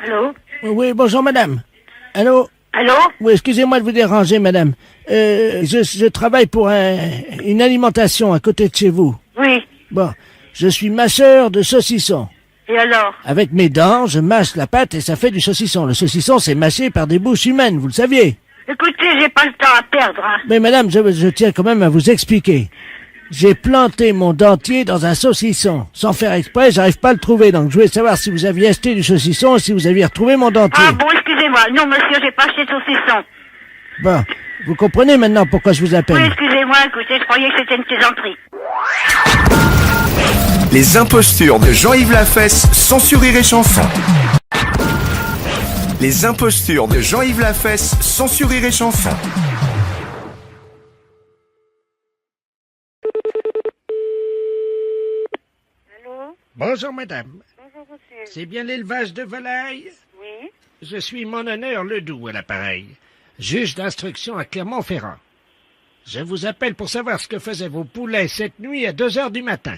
Allô? Oui, bonjour madame. Allô? Allô? Oui, excusez-moi de vous déranger madame. Je travaille pour une alimentation à côté de chez vous. Oui. Bon, je suis mâcheur de saucisson. Et alors? Avec mes dents, je mâche la pâte et ça fait du saucisson. Le saucisson, c'est mâché par des bouches humaines, vous le saviez. Écoutez, j'ai pas le temps à perdre, hein. Mais madame, je tiens quand même à vous expliquer. J'ai planté mon dentier dans un saucisson. Sans faire exprès, j'arrive pas à le trouver. Donc je voulais savoir si vous aviez acheté du saucisson et si vous aviez retrouvé mon dentier. Ah bon, excusez-moi. Non, monsieur, j'ai pas acheté de saucisson. Bon, vous comprenez maintenant pourquoi je vous appelle. Oui, excusez-moi, écoutez, je croyais que c'était une plaisanterie. Les impostures de Jean-Yves Lafesse, sans sourire et chanson. Les impostures de Jean-Yves Lafesse, sans sourire et chanson. Allô? Bonjour madame. Bonjour, monsieur. C'est bien l'élevage de volailles? Oui? Je suis mon honneur Ledoux à l'appareil. Juge d'instruction à Clermont-Ferrand. Je vous appelle pour savoir ce que faisaient vos poulets cette nuit à 2 heures du matin.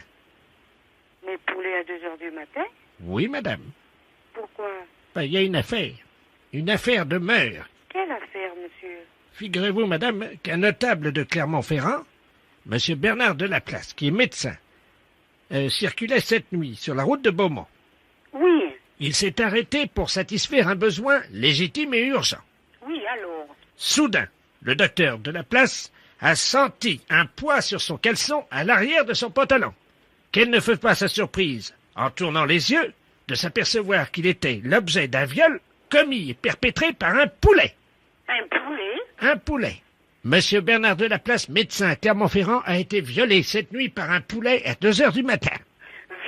Mes poulets à 2h du matin? Oui madame. Pourquoi? Ben, il y a une affaire. Une affaire de meurtre. Quelle affaire, monsieur? Figurez-vous, madame, qu'un notable de Clermont-Ferrand, monsieur Bernard Delaplace, qui est médecin, circulait cette nuit sur la route de Beaumont. Oui. Il s'est arrêté pour satisfaire un besoin légitime et urgent. Oui, alors? Soudain, le docteur Delaplace a senti un poids sur son caleçon à l'arrière de son pantalon. Quelle ne fut pas sa surprise, en tournant les yeux, de s'apercevoir qu'il était l'objet d'un viol commis et perpétré par un poulet. Un poulet? Un poulet. Monsieur Bernard Delaplace, médecin à Clermont-Ferrand, a été violé cette nuit par un poulet à 2 heures du matin.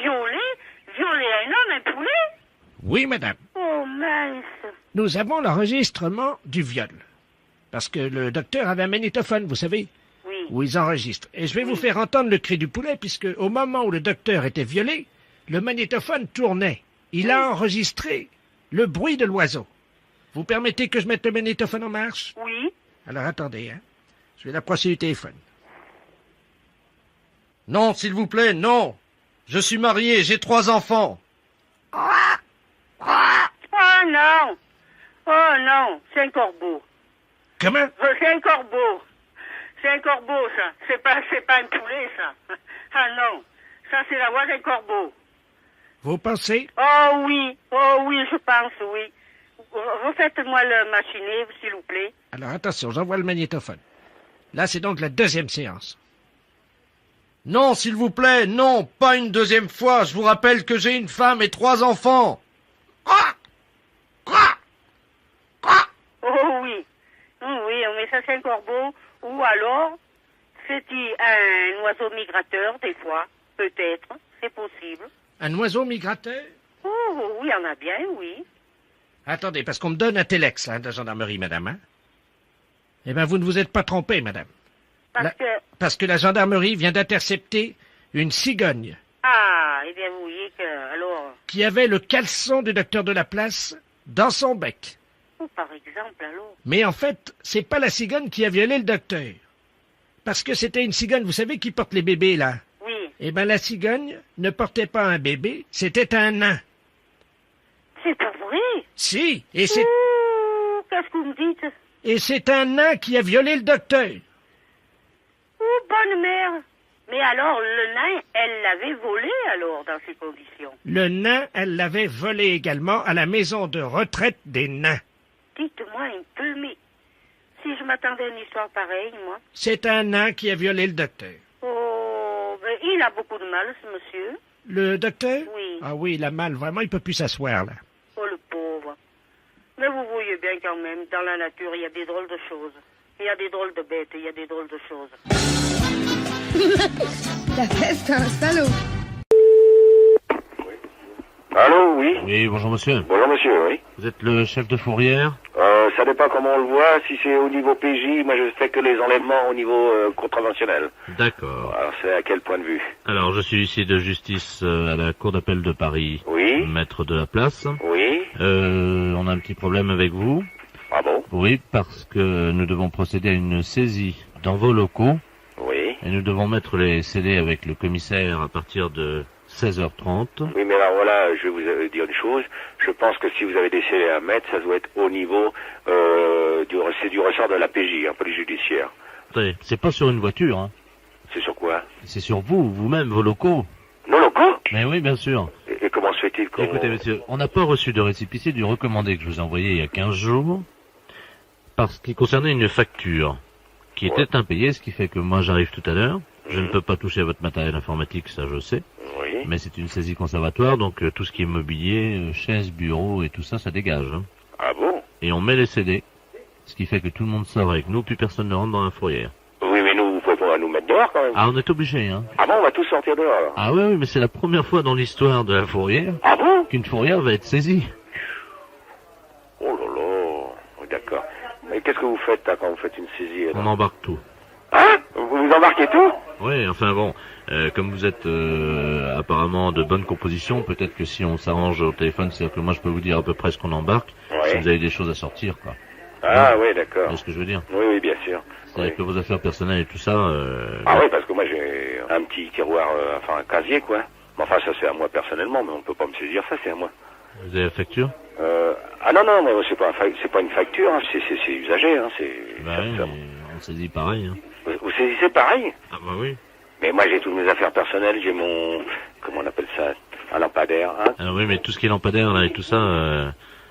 Violé? Violer un homme, un poulet? Oui, madame. Oh, mince. Nous avons l'enregistrement du viol. Parce que le docteur avait un magnétophone, vous savez, Oui. où ils enregistrent. Et je vais vous faire entendre le cri du poulet, puisque au moment où le docteur était violé, le magnétophone tournait. Il a enregistré le bruit de l'oiseau. Vous permettez que je mette le magnétophone en marche? Oui? Alors attendez, hein. Je vais l'approcher du téléphone. Non, s'il vous plaît, non. Je suis marié, j'ai 3 enfants. Oh non! Oh non! C'est un corbeau. Comment? C'est un corbeau. C'est un corbeau, ça. C'est pas un poulet, ça. Ah non. Ça, c'est la voix d'un corbeau. Vous pensez? Oh oui, je pense, oui. Refaites-moi le machiné, s'il vous plaît. Alors attention, j'envoie le magnétophone. Là, c'est donc la 2e séance. Non, s'il vous plaît, non, pas une 2e fois. Je vous rappelle que j'ai une femme et 3 enfants. Oh oui. Oui, mais ça, c'est un corbeau. Ou alors, c'est-il un oiseau migrateur, des fois. Peut-être. C'est possible. Un oiseau migrateur? Oh, oui, il y en a bien, oui. Attendez, parce qu'on me donne un téléx, là, de la gendarmerie, madame, hein? Eh bien, vous ne vous êtes pas trompé, madame. Parce que la gendarmerie vient d'intercepter une cigogne. Ah, eh bien, vous voyez que, alors... Qui avait le caleçon du docteur Delaplace dans son bec. Oh, par exemple, alors... Mais en fait, c'est pas la cigogne qui a violé le docteur. Parce que c'était une cigogne, vous savez, qui porte les bébés, là. Oui. Eh bien, la cigogne ne portait pas un bébé, c'était un nain. C'est pas vrai? Si, Qu'est-ce que vous me dites? Et c'est un nain qui a violé le docteur. Oh, bonne mère! Mais alors, le nain, elle l'avait volé, alors, dans ces conditions? Le nain, elle l'avait volé également à la maison de retraite des nains. Dites-moi un peu, mais si je m'attendais à une histoire pareille, moi... C'est un nain qui a violé le docteur. Oh, ben, il a beaucoup de mal, ce monsieur. Le docteur? Oui. Ah oui, il a mal, vraiment, il peut plus s'asseoir, là. Oh, le pauvre. Mais vous voyez bien quand même, dans la nature, il y a des drôles de choses. Il y a des drôles de bêtes, il y a des drôles de choses. La fesse, c'est un salaud. Allô, oui? Oui, bonjour monsieur. Bonjour monsieur, oui. Vous êtes le chef de fourrière? Ça dépend comment on le voit. Si c'est au niveau PJ, moi je fais que les enlèvements au niveau contraventionnel. D'accord. Alors c'est à quel point de vue? Alors je suis huissier de justice à la cour d'appel de Paris. Oui. Maître de la place. Oui. On a un petit problème avec vous. Ah bon? Oui, parce que nous devons procéder à une saisie dans vos locaux. Oui. Et nous devons mettre les CD avec le commissaire à partir de 16h30. Oui, mais alors voilà, je vais vous dire une chose. Je pense que si vous avez des scellés à mettre, ça doit être au niveau c'est du ressort de la PJ, police judiciaire. Attendez, c'est pas sur une voiture, hein. C'est sur quoi? C'est sur vous, vous-même, vos locaux. Nos locaux? Mais oui, bien sûr. Et comment se fait-il qu'on... Écoutez, monsieur, on n'a pas reçu de récépissé du recommandé que je vous ai envoyé il y a 15 jours, parce qu'il concernait une facture qui était impayée, ce qui fait que moi j'arrive tout à l'heure. Je ne peux pas toucher à votre matériel informatique, ça je sais. Oui. Mais c'est une saisie conservatoire, donc tout ce qui est mobilier, chaises, bureaux et tout ça, ça dégage. Hein. Ah bon? Et on met les CD, ce qui fait que tout le monde sort avec nous, plus personne ne rentre dans la fourrière. Oui, mais nous, vous pouvez pas nous mettre dehors quand même. Ah, on est obligé, hein. Ah bon, on va tous sortir dehors alors. Ah oui, mais c'est la première fois dans l'histoire de la fourrière Ah bon? qu'une fourrière va être saisie. Oh là là, oh, d'accord. Mais qu'est-ce que vous faites là, quand vous faites une saisie alors? On embarque tout. Hein? Vous embarquez tout? Oui, enfin bon, comme vous êtes apparemment de bonne composition, peut-être que si on s'arrange au téléphone, c'est-à-dire que moi je peux vous dire à peu près ce qu'on embarque, Ouais. si vous avez des choses à sortir, quoi. Ah oui, d'accord. C'est ce que je veux dire. Oui, oui, bien sûr. C'est-à-dire Oui. que vos affaires personnelles et tout ça... Ah oui, parce que moi j'ai un petit tiroir, enfin un casier quoi. Mais enfin ça c'est à moi personnellement, mais on peut pas me saisir ça, c'est à moi. Vous avez la facture? Ah non, non, moi, c'est pas une facture, hein, c'est usagé, hein, c'est... Bah oui, mais on saisit pareil, hein. Vous saisissez pareil? Ah bah oui. Mais moi j'ai toutes mes affaires personnelles, j'ai mon... Comment on appelle ça? Un lampadaire, hein? Ah oui, mais tout ce qui est lampadaire là et tout ça...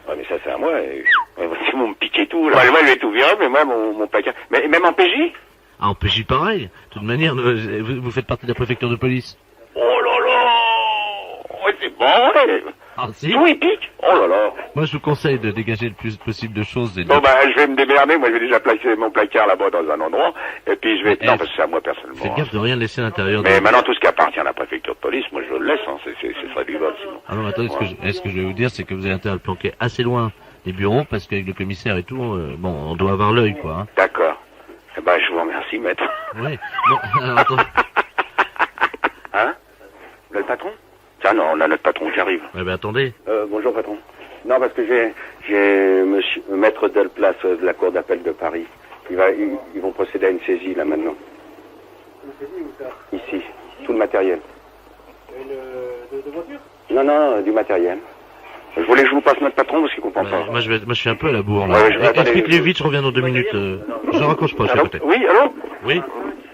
Ouais, mais ça c'est à moi, ils vont me piquer tout, là. Moi je vais tout virer, mais moi mon placard... Mais même en PJ? Ah, en PJ pareil. De toute manière, vous faites partie de la préfecture de police. Oh là là! Ouais, c'est bon, ouais. Ah si. Tout il pique? Oh là là! Moi je vous conseille de dégager le plus possible de choses et de... Bon bah je vais me démerder, moi je vais déjà placer mon placard là-bas dans un endroit, et puis je vais... Non, parce que c'est à moi personnellement. Faites gaffe de rien laisser à l'intérieur Mais de... maintenant tout ce qui appartient à la préfecture de police, moi je le laisse, hein, ce serait du vol sinon. Ah non, mais attendez, ce que je vais vous dire, c'est que vous avez intérêt à le planquer assez loin des bureaux, parce qu'avec le commissaire et tout, bon, on doit avoir l'œil, quoi. Hein. D'accord. Eh ben je vous remercie, maître. Oui. Bon, alors attends. Hein? Le patron? Tiens, non, on a notre patron qui arrive. Ouais, ben attendez. Bonjour patron. Non, parce que j'ai monsieur maître Delplace de la cour d'appel de Paris. Ils vont procéder à une saisie là maintenant. Une saisie où ça? Ici, tout le matériel. De voiture? Non, non, du matériel. Je voulais que je vous passe notre patron parce qu'il comprend pas. Moi je suis un peu à la bourre là. Ouais, Explique-les vite, je reviens dans 2 minutes. Je raccroche pas, je suis à côté. Oui, allô? Oui.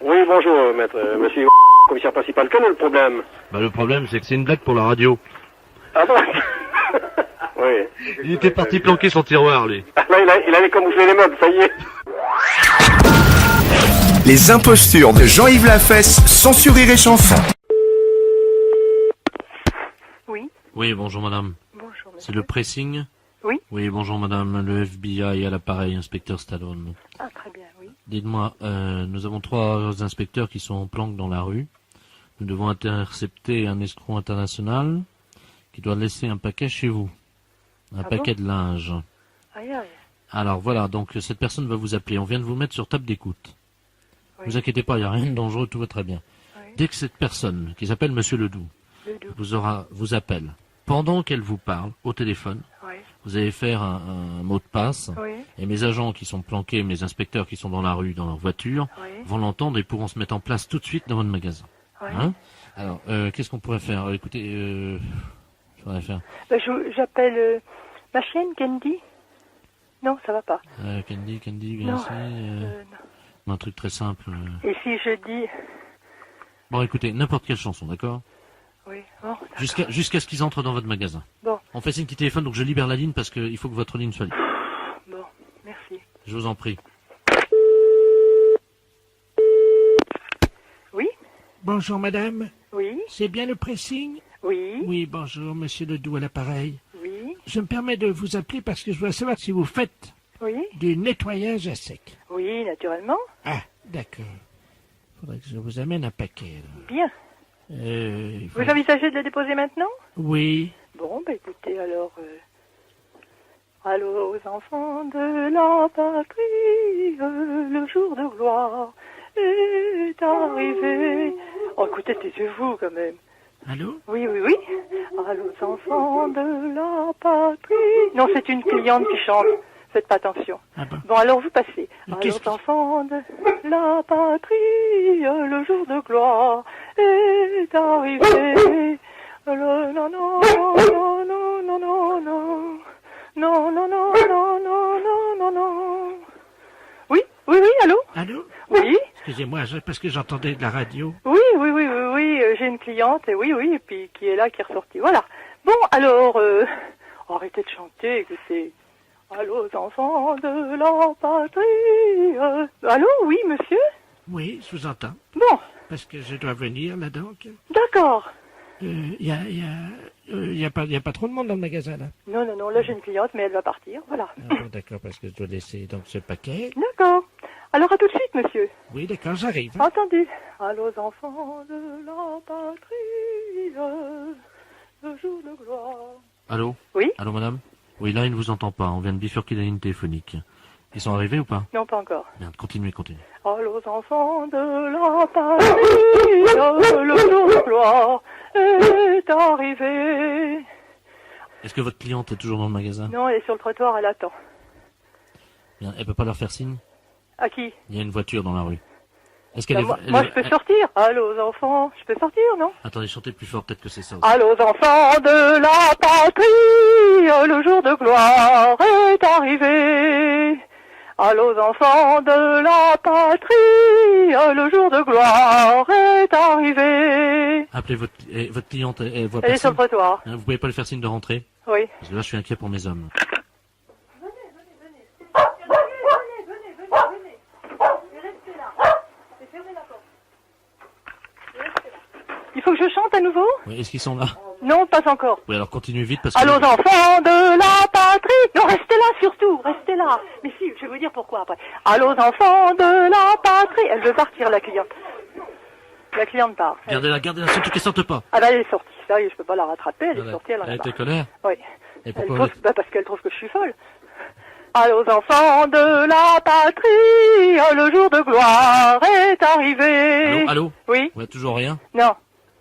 Oui, bonjour, maître. Monsieur commissaire principal, quel est le problème? Bah le problème c'est que c'est une blague pour la radio. Ah bon? Oui. Il était parti planquer son tiroir, lui. Là, il avait camouflé les meubles, ça y est. Les impostures de Jean-Yves Lafesse, sans sourire et chanson. Oui, Oui, bonjour madame. bonjour monsieur. C'est le pressing? Oui. Oui, bonjour madame, le FBI à l'appareil, inspecteur Stallone. Ah, très bien, oui. Dites-moi, nous avons 3 inspecteurs qui sont en planque dans la rue. Nous devons intercepter un escroc international qui doit laisser un paquet chez vous. Un paquet de linge. Aïe, aïe. Alors voilà, donc cette personne va vous appeler. On vient de vous mettre sur table d'écoute. Oui. Vous inquiétez pas, il n'y a rien de dangereux, tout va très bien. Oui. Dès que cette personne, qui s'appelle Monsieur Ledoux, vous appelle, pendant qu'elle vous parle au téléphone, Oui. vous allez faire un mot de passe, Oui. et mes agents qui sont planqués, mes inspecteurs qui sont dans la rue, dans leur voiture, Oui. vont l'entendre et pourront se mettre en place tout de suite dans votre magasin. Oui. Hein? Alors, qu'est-ce qu'on pourrait faire? Écoutez, faudrait faire... Ben, j'appelle ma chienne, Candy. Non, ça va pas. Candy, viens Non. ici. Non. Un truc très simple. Et si je dis... Bon, écoutez, n'importe quelle chanson, d'accord? Oui, bon, Jusqu'à ce qu'ils entrent dans votre magasin. bon, On fait signe qui téléphone, donc je libère la ligne parce qu'il faut que votre ligne soit libre. bon, merci. Je vous en prie. Oui, Bonjour madame, oui, c'est bien le pressing? oui, Oui, bonjour monsieur Ledoux à l'appareil. oui, Je me permets de vous appeler parce que je voudrais savoir si vous faites oui, du nettoyage à sec. oui, naturellement. Ah, d'accord. Faudrait que je vous amène un paquet. là. Bien. Il faut- Vous envisagez de le déposer maintenant? Oui. Bon, ben écoutez, alors... Allô aux enfants de la patrie, le jour de gloire est arrivé. Oh, écoutez, taisez-vous quand même. Allô? Oui, oui, oui. Allô aux enfants de la patrie. Non, c'est une cliente qui chante. Faites pas attention. Ah bon. Bon, alors vous passez. Mais Allô qu'est-ce aux que- enfants de la patrie, le jour de gloire est arrivé. Non, non, non, non, non, non, non, non. Non, non, non, non, non, non, non, non. Oui, oui, oui, allô? Allô? Oui? Excusez-moi, parce que j'entendais de la radio. Oui, oui, oui, oui, oui, j'ai une cliente, et oui, et puis qui est là, qui est ressortie. Voilà. Bon, alors, arrêtez de chanter, écoutez. Allô, enfants de la patrie. Allô, oui, monsieur? Oui, je vous entends. Bon, Parce que je dois venir, là, donc. d'accord. Y a pas trop de monde dans le magasin, là. Non, non, non, là j'ai une cliente, mais elle va partir, voilà. Ah, bon, d'accord, parce que je dois laisser donc ce paquet. D'accord. Alors à tout de suite, monsieur. Oui, d'accord, j'arrive. Hein. Entendu. Allô, enfants de la patrie, le jour de gloire. Allô? Oui? Allô, madame? Oui, là, il ne vous entend pas. On vient de bifurquer la ligne téléphonique. Ils sont arrivés ou pas? Non, pas encore. Merde, continuez. Allô, enfants de la patrie, le jour de gloire est arrivé. Est-ce que votre cliente est toujours dans le magasin? Non, elle est sur le trottoir, elle attend. Bien, elle peut pas leur faire signe? À qui? Il y a une voiture dans la rue. Est-ce qu'elle Bah, est... moi, je peux sortir. Allô, enfants, je peux sortir, non? Attendez, chantez plus fort, peut-être que c'est ça aussi. Allô, enfants de la patrie, le jour de gloire est arrivé. Allô, enfants de la patrie, le jour de gloire est arrivé. Appelez votre cliente, elle voit Elle est sur personne. le trottoir. Hein, vous pouvez pas lui faire signe de rentrer? Oui. Parce que là, je suis inquiet pour mes hommes. Il faut que je chante à nouveau? Oui, est-ce qu'ils sont là? Non, pas encore. Oui, alors continuez vite parce que... Allô, enfants de la patrie. Non, restez là surtout, restez là. Mais si, je vais vous dire pourquoi après. Allô, enfants de la patrie. Elle veut partir, la cliente. La cliente part. Gardez-la, surtout qu'elle sorte pas. Ah bah elle est sortie. Ça y est, je peux pas la rattraper. Elle est Elle sortie, elle en a était marre. colère. Oui. Et Elle pourquoi trouve, parce qu'elle trouve que je suis folle. Allô, enfants de la patrie, le jour de gloire est arrivé. Allô? Oui? Ouais, toujours rien? Non.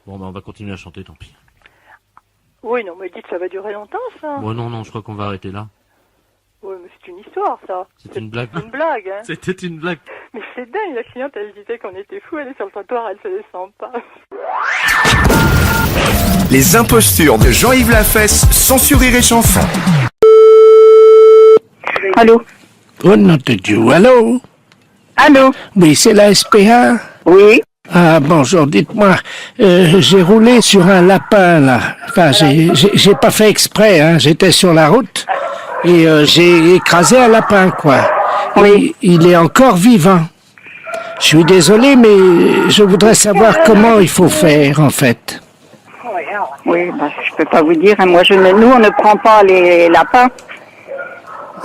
Bon, bah on va continuer à chanter, tant pis. Oui, non, mais dites, ça va durer longtemps, ça. Bon, non, je crois qu'on va arrêter là. Oui, mais c'est une histoire, ça. C'est une blague. Une blague, hein. C'était une blague. Mais c'est dingue, la cliente, elle disait qu'on était fous, elle est sur le trottoir, elle se descend pas. Les impostures de Jean-Yves Lafesse, sans Rire et Chanson. Allô? Oh nom de Dieu, allô? Allô? Oui, c'est la SPA? Oui? Ah, bonjour, dites-moi, j'ai roulé sur un lapin, là. Enfin, j'ai pas fait exprès, hein. J'étais sur la route et j'ai écrasé un lapin, quoi. Oui. Il est encore vivant. Je suis désolé, mais je voudrais savoir comment il faut faire, en fait. Oui, bah, je peux pas vous dire. Hein. Nous, on ne prend pas les lapins.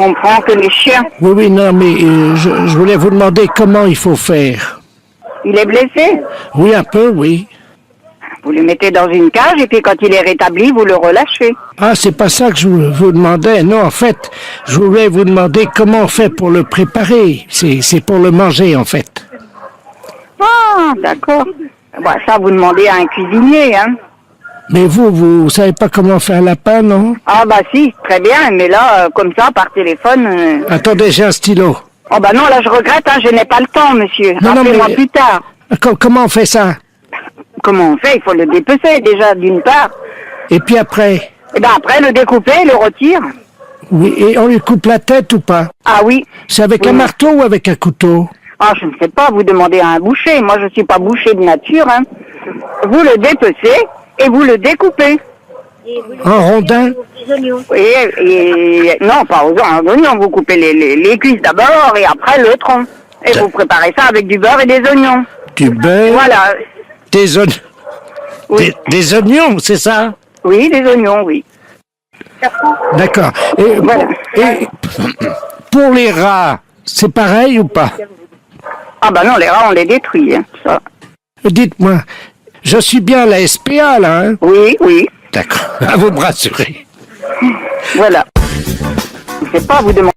On prend que les chiens. Oui, non, mais je voulais vous demander comment il faut faire. Il est blessé. Oui, un peu, oui. Vous le mettez dans une cage et puis quand il est rétabli, vous le relâchez. Ah, c'est pas ça que je vous demandais. Non, en fait, je voulais vous demander comment on fait pour le préparer. C'est pour le manger, en fait. Ah, d'accord. Bah, ça, vous demandez à un cuisinier, hein. Mais vous savez pas comment faire un lapin, non? Ah, bah si, très bien. Mais là, comme ça, par téléphone... Attendez, j'ai un stylo. Oh, bah non, là, je regrette, hein, je n'ai pas le temps, monsieur. Non, non, Appelez-moi mais- plus tard. Comment on fait ça? Comment on fait? Il faut le dépecer, déjà, d'une part. Et puis après? Et ben après, le découper, le retire. Oui, et on lui coupe la tête ou pas? Ah oui. C'est avec Oui. un marteau ou avec un couteau? Ah, je ne sais pas, vous demandez à un boucher. Moi, je suis pas boucher de nature, hein. Vous le dépecez et vous le découpez. En rondins? Oui, et non, pas aux oignons. Vous coupez les cuisses d'abord et après le tronc. Et vous préparez ça avec du beurre et des oignons. Du beurre? Voilà. Des oignons? Oui. Des oignons, c'est ça? Oui, des oignons, oui. D'accord. Et, Voilà. et pour les rats, c'est pareil ou pas? Ah bah non, les rats, on les détruit, hein, ça. Dites-moi, je suis bien à la SPA, là, hein? Oui, oui. D'accord, à vous me rassurer. Voilà. Je sais pas, vous demandez.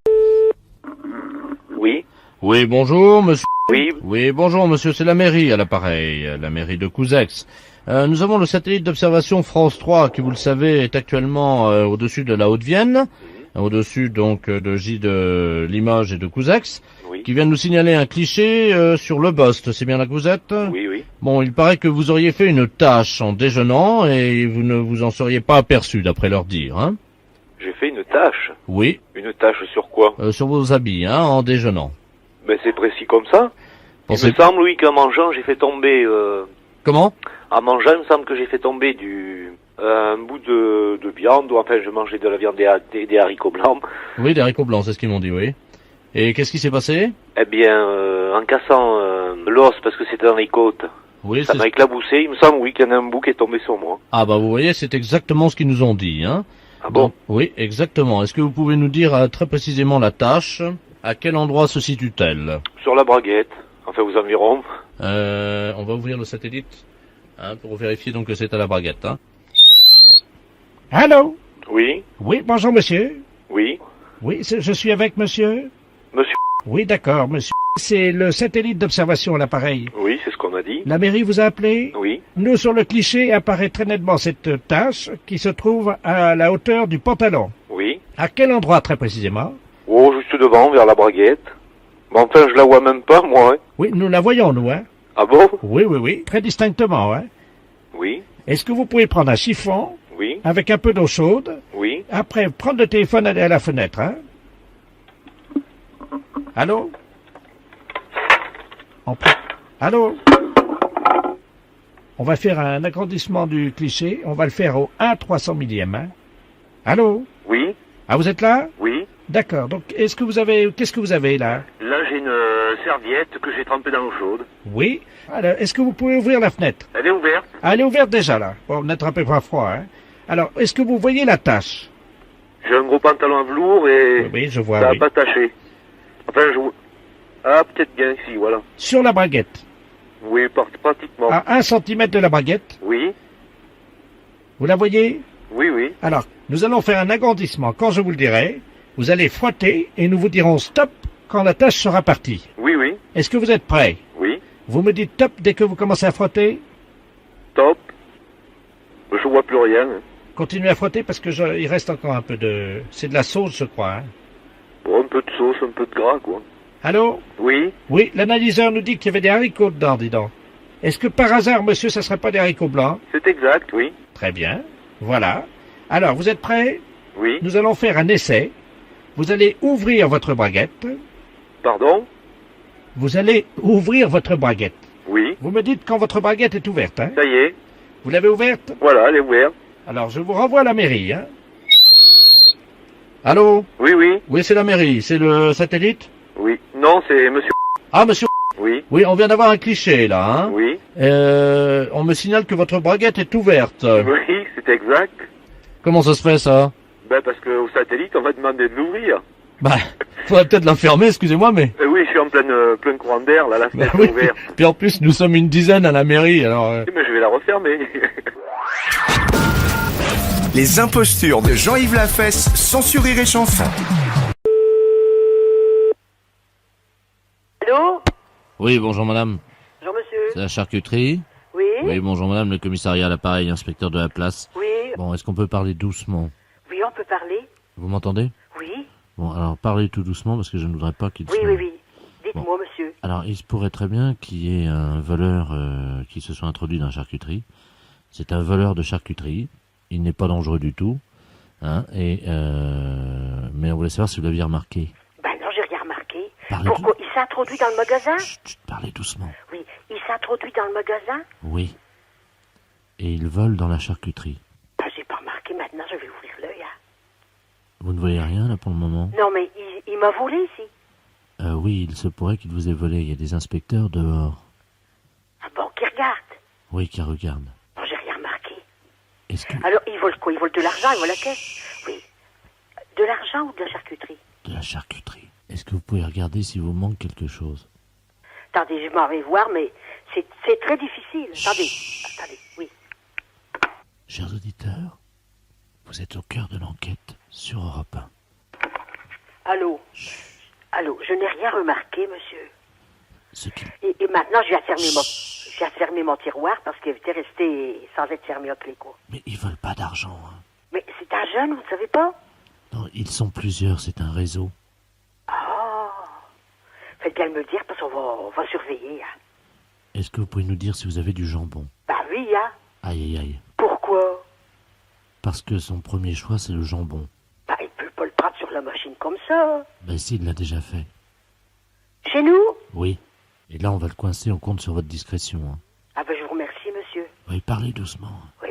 Oui, Oui, bonjour, monsieur. oui. Oui, bonjour, monsieur, c'est la mairie à l'appareil, la mairie de Couzex. Nous avons le satellite d'observation France 3 qui, vous le savez, est actuellement au-dessus de la Haute-Vienne, au-dessus donc de Limoges et de Couzex. Oui. qui vient de nous signaler un cliché sur le Bost. C'est bien là que vous êtes? Oui, oui. Bon, il paraît que vous auriez fait une tâche en déjeunant et vous ne vous en seriez pas aperçu, d'après leur dire, hein? J'ai fait une tâche. Oui, Une tâche sur quoi? sur vos habits, hein, en déjeunant. Ben c'est précis comme ça. Pensez- Il me semble, oui, qu'en mangeant, j'ai fait tomber... Comment? En mangeant, il me semble que j'ai fait tomber un bout de viande, ou enfin, je mangeais de la viande des haricots blancs. Oui, des haricots blancs, c'est ce qu'ils m'ont dit, oui. Et qu'est-ce qui s'est passé? Eh bien, en cassant l'os, parce que c'était dans les côtes, Oui, ça c'est... m'a éclaboussé. Il me semble, oui, qu'il y en a un bout qui est tombé sur moi. Ah bah vous voyez, c'est exactement ce qu'ils nous ont dit, hein. Ah bon? Donc, oui, exactement. Est-ce que vous pouvez nous dire très précisément la tâche? À quel endroit se situe-t-elle? Sur la braguette, enfin aux environs. On va ouvrir le satellite, hein, pour vérifier donc que c'est à la braguette, hein. Allô? Oui, Oui, bonjour monsieur. oui. Oui, je suis avec monsieur. Monsieur, Oui, d'accord, monsieur. C'est le satellite d'observation à l'appareil. oui, c'est ce qu'on m'a dit. La mairie vous a appelé? Oui, Nous, sur le cliché, apparaît très nettement cette tache qui se trouve à la hauteur du pantalon. oui. À quel endroit, très précisément? Oh, juste devant, vers la braguette. Mais enfin, je la vois même pas, moi. Hein. Oui, nous la voyons, nous, hein? Ah bon? Oui, oui, oui, très distinctement, hein? Oui, Est-ce que vous pouvez prendre un chiffon oui, avec un peu d'eau chaude, oui. après prendre le téléphone, aller à la fenêtre, hein? Allô? Allô? On va faire un agrandissement du cliché, on va le faire au 1/300 millième, hein? Allô? Oui, Ah, vous êtes là? oui. D'accord, donc qu'est-ce que vous avez là? Là, j'ai une serviette que j'ai trempée dans l'eau chaude. Oui? Alors, est-ce que vous pouvez ouvrir la fenêtre? Elle est ouverte. Ah, elle est ouverte déjà, là. Bon, n'attrapez pas froid, hein? Alors, est-ce que vous voyez la tache? J'ai un gros pantalon à velours et Oui, je vois, ça n'a oui. pas taché. Enfin, je... Ah, peut-être bien ici, voilà. Sur la braguette. Oui, pratiquement. À 1 centimètre de la braguette. Oui, Vous la voyez? oui, oui. Alors, nous allons faire un agrandissement. Quand je vous le dirai, vous allez frotter et nous vous dirons stop quand la tache sera partie. Oui, oui, Est-ce que vous êtes prêts? oui. Vous me dites top dès que vous commencez à frotter? Top. Je vois plus rien. Hein. Continuez à frotter parce que il reste encore un peu de... C'est de la sauce, je crois, hein? Bon, un peu de sauce, un peu de gras, quoi. Allô? Oui, Oui, l'analyseur nous dit qu'il y avait des haricots dedans, dis donc. Est-ce que par hasard, monsieur, ça serait pas des haricots blancs? c'est exact, oui. Très bien. Voilà. Alors, vous êtes prêts? Oui. Nous allons faire un essai. Vous allez ouvrir votre braguette. Pardon? Vous allez ouvrir votre braguette. Oui. Vous me dites quand votre braguette est ouverte, hein? Ça y est. Vous l'avez ouverte? Voilà, elle est ouverte. Alors, je vous renvoie à la mairie, hein? Allô? Oui, oui. Oui, c'est la mairie. C'est le satellite? Oui. Non, c'est monsieur. Ah, monsieur. Oui. Oui, on vient d'avoir un cliché, là, hein. Oui. On me signale que votre braguette est ouverte. Oui, c'est exact. Comment ça se fait, ça? Ben, parce qu'au satellite, on va demander de l'ouvrir. Bah, faudrait peut-être la fermer, excusez-moi, mais... Oui, je suis en plein courant d'air, là, la Bah fenêtre oui. est ouverte. Puis en plus, nous sommes une dizaine à la mairie, alors... Mais je vais la refermer. Les impostures de Jean-Yves Lafesse, sans Rire et Chanson. Allô? Oui, bonjour madame. Bonjour monsieur. C'est la charcuterie? Oui? Oui, bonjour madame, le commissariat à l'appareil, inspecteur de la place. Oui? Bon, est-ce qu'on peut parler doucement? Oui, on peut parler? Vous m'entendez? Oui? Bon, alors parlez tout doucement parce que je ne voudrais pas qu'il Oui, se... oui, oui. Dites-moi, monsieur. Alors, il se pourrait très bien qu'il y ait un voleur qui se soit introduit dans la charcuterie. C'est un voleur de charcuterie. Il n'est pas dangereux du tout. Hein, mais on voulait savoir si vous l'aviez remarqué. Ben non, j'ai rien remarqué. Parlez Pourquoi? Il s'est introduit dans le magasin? Chut, parlez doucement. Oui. Il s'est introduit dans le magasin? Oui. Et il vole dans la charcuterie. Ben, j'ai pas remarqué. Maintenant, je vais ouvrir l'œil. Hein. Vous ne voyez rien, là, pour le moment? Non, mais il m'a volé ici. Oui, il se pourrait qu'il vous ait volé. Il y a des inspecteurs dehors. Ah bon, qui regarde? Oui, qui regardent. Non, j'ai rien remarqué. Est-ce que... Alors, il vole quoi? Il vole de l'argent, il vole la caisse? Oui. De l'argent ou de la charcuterie? De la charcuterie. Est-ce que vous pouvez regarder si vous manque quelque chose? Attendez, je m'en vais voir, mais c'est très difficile. Attendez, oui. Chers auditeurs, vous êtes au cœur de l'enquête sur Europe 1. Allô? Allô, je n'ai rien remarqué, monsieur. Ce qui... Et maintenant, je viens de fermer mon tiroir parce qu'il était resté sans être fermé à clé, quoi. Mais ils veulent pas d'argent, hein. Mais c'est un jeune, vous ne savez pas? Non, ils sont plusieurs, c'est un réseau. Oh! Faites bien de me le dire parce qu'on va surveiller. Hein. Est-ce que vous pouvez nous dire si vous avez du jambon? Bah oui, hein. Aïe, aïe, aïe. Pourquoi? Parce que son premier choix, c'est le jambon. Bah il peut pas le prendre sur la machine comme ça. Ben si, il l'a déjà fait. Chez nous? Oui. Et là, on va le coincer, on compte sur votre discrétion. Hein. Ah ben je vous remercie, monsieur. Oui, parlez doucement. Oui.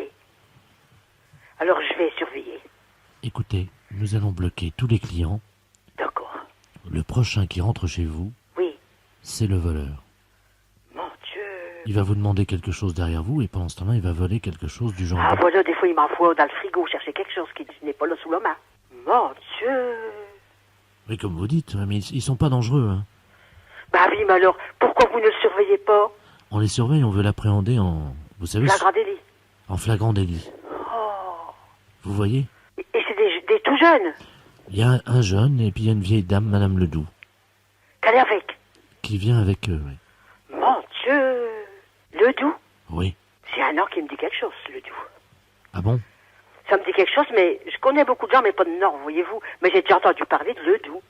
Alors je vais surveiller. Écoutez, nous allons bloquer tous les clients. D'accord. Le prochain qui rentre chez vous, Oui. c'est le voleur. Mon Dieu. Il va vous demander quelque chose derrière vous et pendant ce temps-là, il va voler quelque chose du jambon. Ah voilà, des fois il m'envoie dans le frigo chercher quelque chose qui n'est pas là sous la main. Mon Dieu. Oui, comme vous dites, mais ils sont pas dangereux. Hein. Bah oui, mais alors, pourquoi vous ne le surveillez pas? On les surveille, on veut l'appréhender en... Vous savez, Flagrant délit. en flagrant délit. Oh. Vous voyez? Et c'est des tout jeunes. Il y a un jeune et puis il y a une vieille dame, Madame Ledoux, Qu'elle est avec. qui vient avec eux. Oui. Mon Dieu. Ledoux. Oui. C'est un nom qui me dit quelque chose, Ledoux. Ah bon? Ça me dit quelque chose, mais je connais beaucoup de gens, mais pas de nom, voyez-vous. Mais j'ai déjà entendu parler de Ledoux.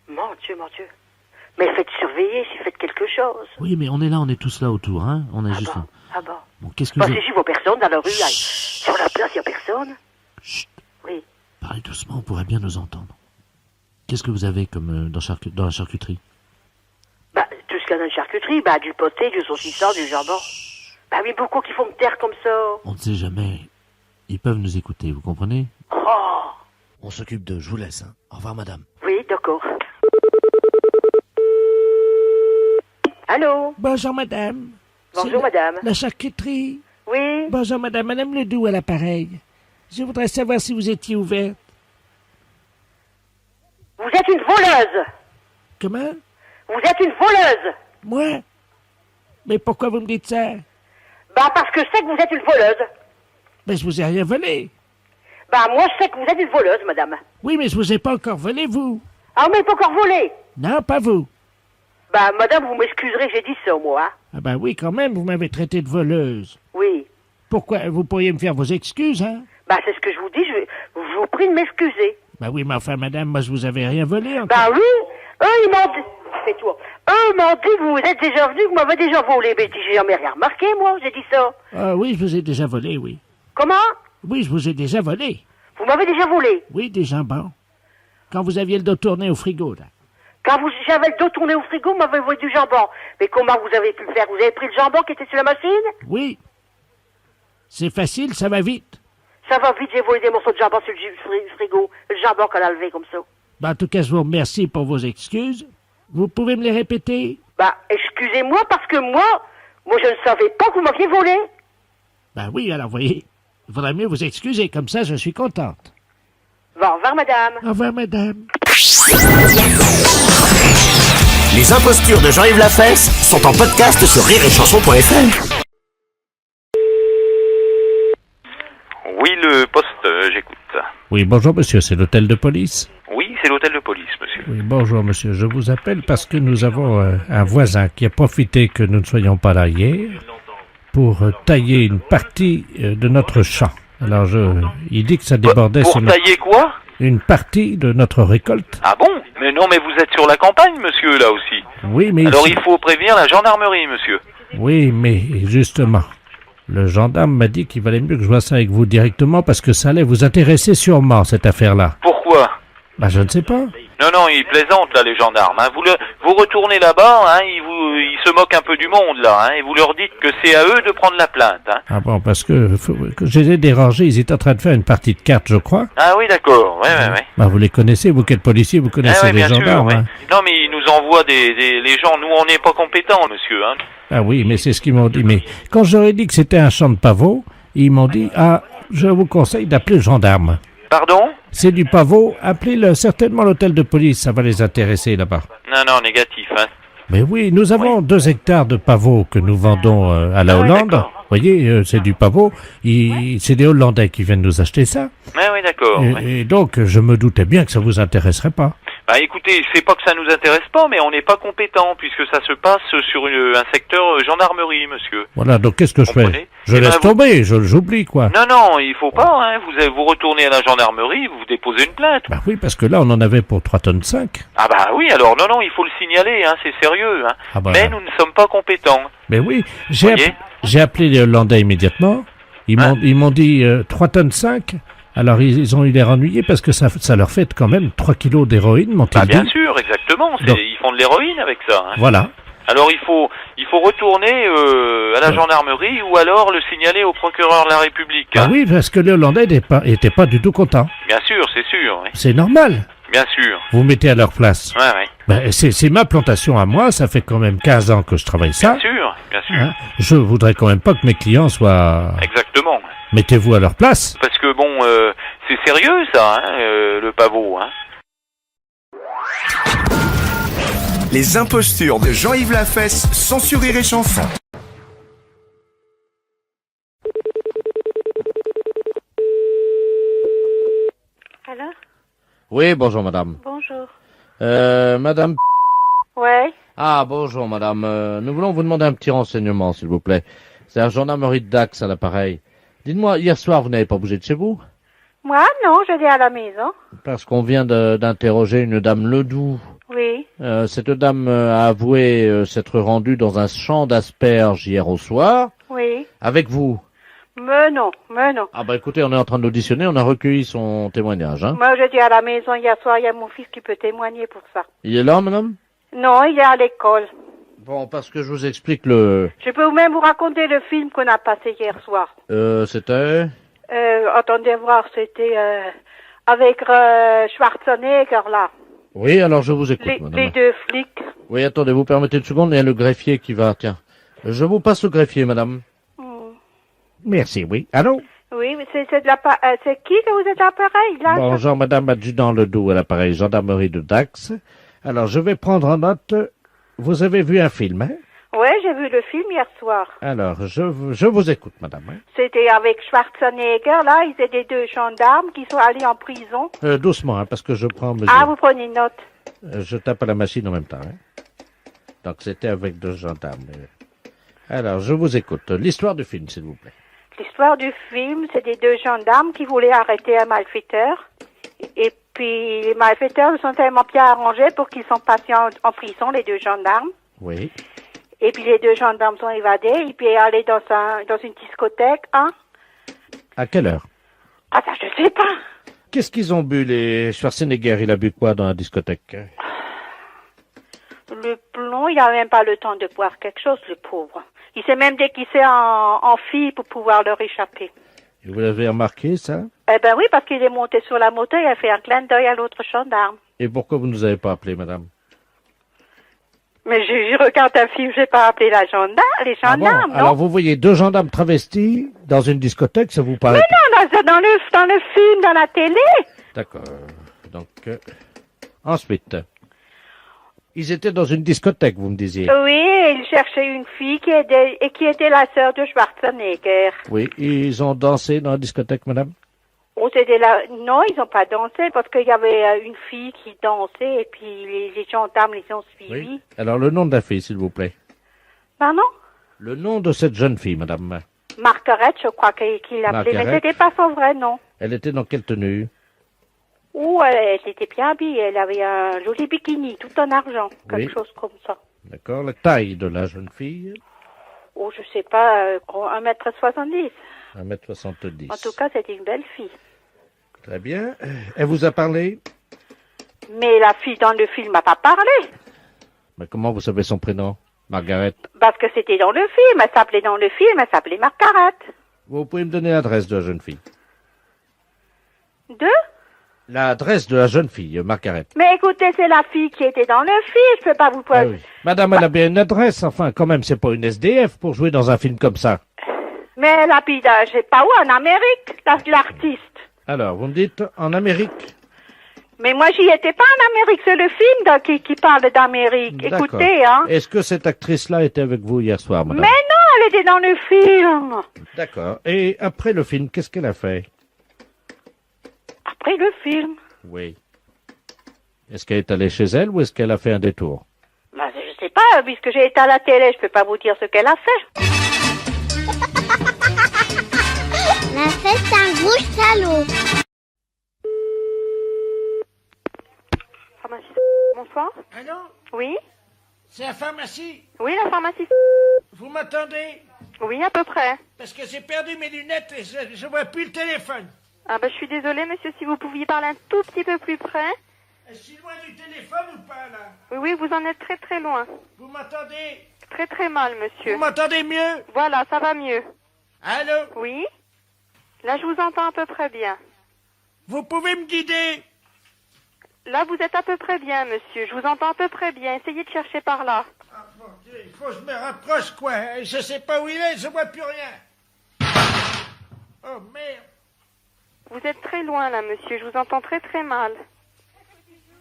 Mon Dieu, mon Dieu. Mais faites surveiller si faites quelque chose. Oui, mais on est là, on est tous là autour, hein? On est juste bon? là. Ah bon? Bon, qu'est-ce que Bah, vous... si j'y vois personne dans la rue, là, sur la place, il n'y a personne. Chut, Oui. parlez doucement, on pourrait bien nous entendre. Qu'est-ce que vous avez comme dans la charcuterie? Bah, tout ce qu'il y a dans une charcuterie, bah, du poté, du saucisson, du jambon. Bah oui, beaucoup qui font me taire comme ça. On ne sait jamais. Ils peuvent nous écouter, vous comprenez? Oh. On s'occupe d'eux, je vous laisse. Hein. Au revoir, madame. Oui, d'accord. Allô? Bonjour, madame. Bonjour, madame. La charcuterie. Oui? Bonjour, madame. Madame Ledoux à l'appareil. Je voudrais savoir si vous étiez ouverte. Vous êtes une voleuse. Comment? Vous êtes une voleuse. Moi? Mais pourquoi vous me dites ça? Bah, parce que je sais que vous êtes une voleuse. Ben, je vous ai rien volé. Bah, moi, je sais que vous êtes une voleuse, madame. Oui, mais je vous ai pas encore volé, vous. Ah, mais pas encore volé. Non, pas vous. Bah, madame, vous m'excuserez, j'ai dit ça, moi. Hein? Ah ben oui, quand même, vous m'avez traité de voleuse. Oui. Pourquoi? Vous pourriez me faire vos excuses, hein? Bah, c'est ce que je vous dis, je vous prie de m'excuser. Ben oui, mais enfin, madame, moi, je vous avais rien volé encore. Bah oui, eux, ils m'ont dit... Fais-toi. Eux m'ont dit que vous êtes déjà venu, que vous m'avez déjà volé. Mais j'ai jamais rien remarqué, moi, j'ai dit ça. Ah oui, je vous ai déjà volé, oui. Comment? Oui, je vous ai déjà volé. Vous m'avez déjà volé. Oui, des jambons. Quand vous aviez le dos tourné au frigo, là. Quand j'avais le dos tourné au frigo, vous m'avez volé du jambon. Mais comment vous avez pu le faire? Vous avez pris le jambon qui était sur la machine? Oui. C'est facile, ça va vite. Ça va vite, j'ai volé des morceaux de jambon sur le frigo. Le jambon qu'elle a levé comme ça. Ben, en tout cas, je vous remercie pour vos excuses. Vous pouvez me les répéter? Bah, excusez-moi, parce que moi, je ne savais pas que vous m'aviez volé. Ben oui, alors, voyez, il faudrait mieux vous excuser, comme ça, je suis contente. Bon, au revoir, madame. Au revoir, madame. Les impostures de Jean-Yves Lafesse sont en podcast sur rireetchanson.fr. Oui, le poste, j'écoute. Oui, bonjour, monsieur, c'est l'hôtel de police? Oui, c'est l'hôtel de police, monsieur. Oui, bonjour, monsieur. Je vous appelle parce que nous avons un voisin qui a profité que nous ne soyons pas là hier pour tailler une partie de notre champ. Alors, il dit que ça débordait Pour sur tailler quoi? une partie de notre récolte. Ah bon? Mais non, mais vous êtes sur la campagne, monsieur, là aussi. Oui, mais... Alors il faut prévenir la gendarmerie, monsieur. Oui, mais justement, le gendarme m'a dit qu'il valait mieux que je vois ça avec vous directement parce que ça allait vous intéresser sûrement, cette affaire-là. Pourquoi? Bah, je ne sais pas. Non, non, ils plaisantent, là, les gendarmes. Hein. Vous retournez là-bas, hein, ils se moquent un peu du monde, là, hein, et vous leur dites que c'est à eux de prendre la plainte. Hein. Ah bon, parce que je les ai dérangés, ils étaient en train de faire une partie de cartes, je crois. Ah oui, d'accord, ouais. Bah, vous les connaissez, vous qui êtes policier, vous connaissez ouais, les bien gendarmes. sûr, Hein. Non, mais ils nous envoient les gens, nous, on n'est pas compétents, monsieur. Hein. Ah oui, mais c'est ce qu'ils m'ont dit. Mais quand j'aurais dit que c'était un champ de pavot, ils m'ont dit, ah, je vous conseille d'appeler le gendarme. Pardon? C'est du pavot, appelez certainement l'hôtel de police, ça va les intéresser là-bas. Non, négatif, hein. Mais oui, nous avons 2 hectares de pavot que nous vendons à la Hollande. voyez, c'est du pavot. C'est des Hollandais qui viennent nous acheter ça. Ouais, oui, d'accord. Et donc, je me doutais bien que ça vous intéresserait pas. Bah écoutez, c'est pas que ça nous intéresse pas, mais on n'est pas compétent, puisque ça se passe sur un secteur gendarmerie, monsieur. Voilà, donc qu'est-ce que je fais? Je laisse tomber, j'oublie, quoi. Non, non, il faut pas, hein. Vous retournez à la gendarmerie, vous déposez une plainte. Bah oui, parce que là, on en avait pour 3,5 tonnes. Ah bah oui, alors non, il faut le signaler, hein, c'est sérieux, hein. Ah bah, mais nous ne sommes pas compétents. Mais oui, j'ai appelé les Hollandais immédiatement. Ils m'ont dit 3,5 tonnes. Alors, ils ont eu l'air ennuyés parce que ça leur fait quand même 3 kilos d'héroïne, m'ont-ils dit. Bien sûr, exactement. Ils font de l'héroïne avec ça. Hein. Voilà. Alors, il faut retourner à la gendarmerie ou alors le signaler au procureur de la République. Hein. Ah oui, parce que les Hollandais n'étaient pas du tout contents. Bien sûr, c'est sûr. Oui. C'est normal. Bien sûr. Vous mettez à leur place. Ouais. Ben, c'est ma plantation à moi, ça fait quand même 15 ans que je travaille ça. Bien sûr. Hein, je voudrais quand même pas que mes clients soient... Exactement. Mettez-vous à leur place. Parce que bon, c'est sérieux ça, hein, le pavot. Hein. Les impostures de Jean-Yves Lafesse, sans Rire et Chanson. Alors? Oui, bonjour madame. Bonjour. Madame... Ouais. Ah, bonjour madame. Nous voulons vous demander un petit renseignement, s'il vous plaît. C'est la gendarmerie de Dax à l'appareil. Dites-moi, hier soir, vous n'avez pas bougé de chez vous? Moi, non, j'étais à la maison. Parce qu'on vient d'interroger une dame Ledoux. Oui. Cette dame a avoué s'être rendue dans un champ d'asperges hier au soir. Oui. Avec vous. Mais non. Ah bah écoutez, on est en train d'auditionner, on a recueilli son témoignage. Hein. Moi, j'étais à la maison hier soir, il y a mon fils qui peut témoigner pour ça. Il est là, madame? Non, il est à l'école. Bon, parce que je vous explique le... Je peux même vous raconter le film qu'on a passé hier soir. C'était... Attendez voir, c'était avec Schwarzenegger, là. Oui, alors je vous écoute, madame. Les deux flics. Oui, attendez, vous permettez une seconde, il y a le greffier qui va... Tiens, je vous passe au greffier, madame. Merci, oui. Allô? Oui, mais c'est qui que vous êtes à l'appareil, là? Bonjour, madame adjudant Ledoux à l'appareil gendarmerie de Dax. Alors, je vais prendre en note... Vous avez vu un film, hein? Oui, j'ai vu le film hier soir. Alors, je vous écoute, madame. Hein? C'était avec Schwarzenegger, là, ils étaient deux gendarmes qui sont allés en prison. Doucement, hein, parce que je prends mesure. Ah, vous prenez une note. Je tape à la machine en même temps, hein? Donc, c'était avec deux gendarmes. Alors, je vous écoute. L'histoire du film, s'il vous plaît. L'histoire du film, c'est des deux gendarmes qui voulaient arrêter un malfaiteur. Et puis, les malfaiteurs se sont tellement bien arrangés pour qu'ils sont passés en prison, les deux gendarmes. Oui. Et puis, les deux gendarmes sont évadés, et puis allés dans une discothèque, hein. À quelle heure? Ah, ça, je sais pas. Qu'est-ce qu'ils ont bu, les Schwarzenegger? Il a bu quoi dans la discothèque? Le plomb, il a même pas le temps de boire quelque chose, le pauvre. Il s'est même déguisé en fille pour pouvoir leur échapper. Et vous l'avez remarqué, ça? Eh ben oui, parce qu'il est monté sur la moto et a fait un clin d'œil à l'autre gendarme. Et pourquoi vous ne nous avez pas appelé, madame? Mais je regarde un film, j'ai pas appelé les gendarmes, Ah bon? non? Alors vous voyez deux gendarmes travestis dans une discothèque, ça vous paraît... Mais non, dans le film, dans la télé. D'accord. Donc, ensuite, ils étaient dans une discothèque, vous me disiez. Oui, ils cherchaient une fille qui était la sœur de Schwarzenegger. Oui, ils ont dansé dans la discothèque, madame? Oh, non, ils n'ont pas dansé parce qu'il y avait une fille qui dansait et puis les gendarmes les ont suivis. Oui. Alors, le nom de la fille, s'il vous plaît. Pardon? Le nom de cette jeune fille, madame. Margaret, je crois qu'il l'appelait, mais c'était pas son vrai nom. Elle était dans quelle tenue? Oh, elle était bien habillée, elle avait un joli bikini, tout en argent, quelque chose comme ça. D'accord, la taille de la jeune fille? Oh, je sais pas, 1m70. 1m70. En tout cas, c'était une belle fille. Très bien. Elle vous a parlé? Mais la fille dans le film m'a pas parlé. Mais comment vous savez son prénom? Margaret. Parce que c'était dans le film, elle s'appelait Margaret. Vous pouvez me donner l'adresse de la jeune fille? De? L'adresse de la jeune fille, Margaret. Mais écoutez, c'est la fille qui était dans le film, je peux pas vous poser. Ah oui. Madame, elle a bien une adresse, enfin, quand même, c'est pas une SDF pour jouer dans un film comme ça. Mais elle habite, je sais pas où, en Amérique, l'artiste. Alors, vous me dites, en Amérique? Mais moi, j'y étais pas en Amérique, c'est le film qui parle d'Amérique. Écoutez, hein. Est-ce que cette actrice-là était avec vous hier soir, madame? Mais non, elle était dans le film. D'accord. Et après le film, qu'est-ce qu'elle a fait? Après le film. Oui. Est-ce qu'elle est allée chez elle ou est-ce qu'elle a fait un détour? Bah, je sais pas, puisque j'ai été à la télé, je peux pas vous dire ce qu'elle a fait. La fête, c'est un gros salaud. Pharmacie. Bonsoir. Allô? Oui? C'est la pharmacie? Oui, la pharmacie. Vous m'entendez? Oui, à peu près. Parce que j'ai perdu mes lunettes et je vois plus le téléphone. Ah bah je suis désolée, monsieur, si vous pouviez parler un tout petit peu plus près. Je suis loin du téléphone ou pas, là? Oui, oui, vous en êtes très très loin. Vous m'entendez? Très très mal, monsieur. Vous m'entendez mieux? Voilà, ça va mieux. Allô? Oui? Là, je vous entends à peu près bien. Vous pouvez me guider? Là, vous êtes à peu près bien, monsieur. Je vous entends à peu près bien. Essayez de chercher par là. Ah, mon Dieu, il faut que je me rapproche, quoi. Je sais pas où il est, je vois plus rien. Oh, merde. Vous êtes très loin, là, monsieur. Je vous entends très très mal.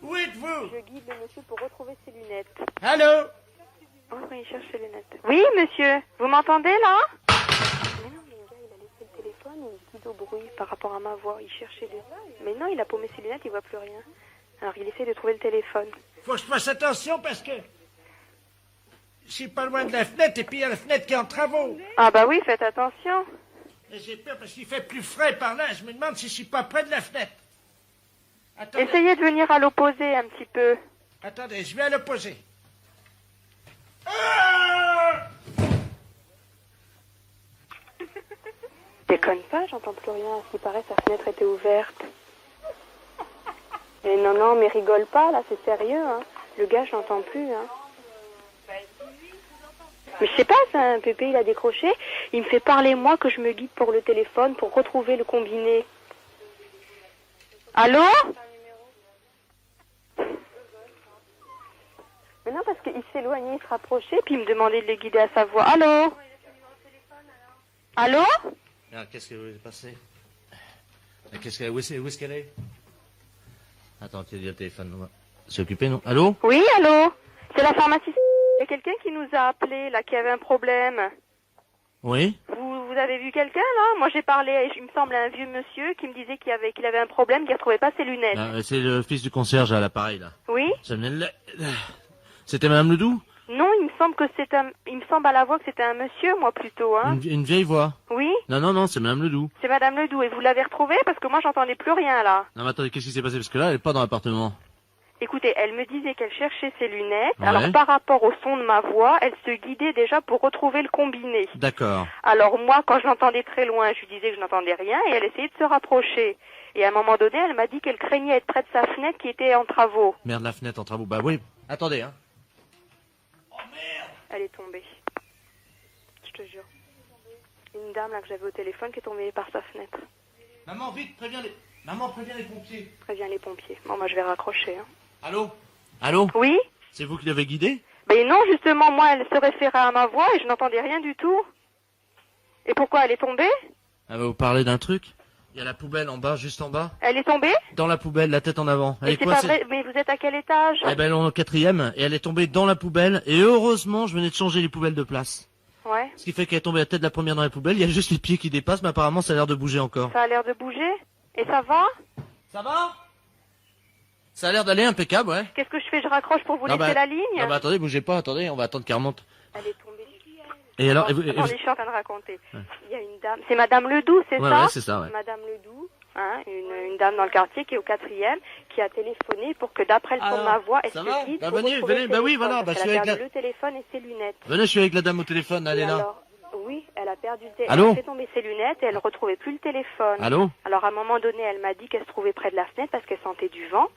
Où êtes-vous? Je guide le monsieur pour retrouver ses lunettes. Allô? Oh oui, il cherche ses lunettes. Oui, monsieur. Vous m'entendez, là? Mais non, mais le gars, il a laissé le téléphone et il guide au bruit par rapport à ma voix. Il cherchait les... Mais non, il a paumé ses lunettes, il voit plus rien. Alors, il essaie de trouver le téléphone. Faut que je fasse attention parce que je suis pas loin de la fenêtre et puis il y a la fenêtre qui est en travaux. Ah bah oui, faites attention. Et j'ai peur parce qu'il fait plus frais par là. Je me demande si je suis pas près de la fenêtre. Attendez. Essayez de venir à l'opposé un petit peu. Attendez, je vais à l'opposé. Ah! Déconne pas, j'entends plus rien. À ce qui paraît, sa fenêtre était ouverte. Mais non, mais rigole pas, là, c'est sérieux, hein. Le gars, je l'entends plus, hein. Mais je sais pas, c'est un pépé, il a décroché. Il me fait parler, moi, que je me guide pour le téléphone pour retrouver le combiné. Allô? Mais non, parce qu'il s'éloignait, il se rapprochait, puis il me demandait de le guider à sa voix. Allô? Allô? Ah, qu'est-ce que vous avez passé? Où est-ce qu'elle est? Attends, tu as dit le téléphone. On va s'occuper, non? Allô? Oui, allô? C'est la pharmacie. Il y a quelqu'un qui nous a appelé, là, qui avait un problème. Oui? Vous avez vu quelqu'un, là? Moi, j'ai parlé, il me semble, à un vieux monsieur qui me disait qu'il avait un problème, qu'il ne retrouvait pas ses lunettes. Ah, c'est le fils du concierge à l'appareil, là. Oui? Ça venait de là. C'était Madame Ledoux? Non, il me semble à la voix que c'était un monsieur, moi, plutôt, hein. Une vieille voix? Oui? Non, c'est Madame Ledoux. C'est Madame Ledoux. Et vous l'avez retrouvée? Parce que moi, j'entendais plus rien, là. Non, mais attendez, qu'est-ce qui s'est passé? Parce que là, elle est pas dans l'appartement. Écoutez, elle me disait qu'elle cherchait ses lunettes. Ouais. Alors, par rapport au son de ma voix, elle se guidait déjà pour retrouver le combiné. D'accord. Alors, moi, quand je l'entendais très loin, je lui disais que je n'entendais rien et elle essayait de se rapprocher. Et à un moment donné, elle m'a dit qu'elle craignait être près de sa fenêtre qui était en travaux. Merde, la fenêtre en travaux. Bah oui. Attendez, hein. Elle est tombée. Je te jure. Une dame, là, que j'avais au téléphone qui est tombée par sa fenêtre. Maman, vite, préviens les pompiers. Préviens les pompiers. Bon, moi, je vais raccrocher, hein. Allô? Oui? C'est vous qui l'avez guidée? Ben non, justement, moi, elle se référait à ma voix et je n'entendais rien du tout. Et pourquoi elle est tombée? Elle va vous parler d'un truc? Il y a la poubelle en bas, juste en bas. Elle est tombée? Dans la poubelle, la tête en avant. Elle Et est c'est pas coincée. vrai, mais vous êtes à quel étage? Eh ben, elle est au 4e et elle est tombée dans la poubelle. Et heureusement, je venais de changer les poubelles de place. Ouais. Ce qui fait qu'elle est tombée la tête de la première dans la poubelle. Il y a juste les pieds qui dépassent, mais apparemment, ça a l'air de bouger encore. Ça a l'air de bouger? Et ça va? Ça va? Ça a l'air d'aller impeccable, ouais. Qu'est-ce que je fais? Je raccroche pour vous laisser la ligne? Non, bah attendez, bougez pas, attendez, on va attendre qu'elle remonte. Elle est tombée. Et alors, Attendez, je suis en train de raconter. Il y a une dame, c'est Madame Ledoux, c'est Ouais, ça? ouais, c'est ça, ouais. Madame Ledoux, hein, une dame dans le quartier qui est au 4e, qui a téléphoné pour que d'après le son de ma voix, elle ça se va guide Bah, pour venez, retrouver venez, le bah oui, téléphone, voilà, bah, parce je suis qu'elle a avec perdu le téléphone et ses lunettes. Venez, je suis avec la dame au téléphone, elle est là. Alors, oui, elle a perdu elle Allô? a fait tomber ses lunettes et elle retrouvait plus le téléphone. Allô? Alors à un moment donné, elle m'a dit qu'elle se trouvait près de la fenêtre parce qu'elle sentait du vent.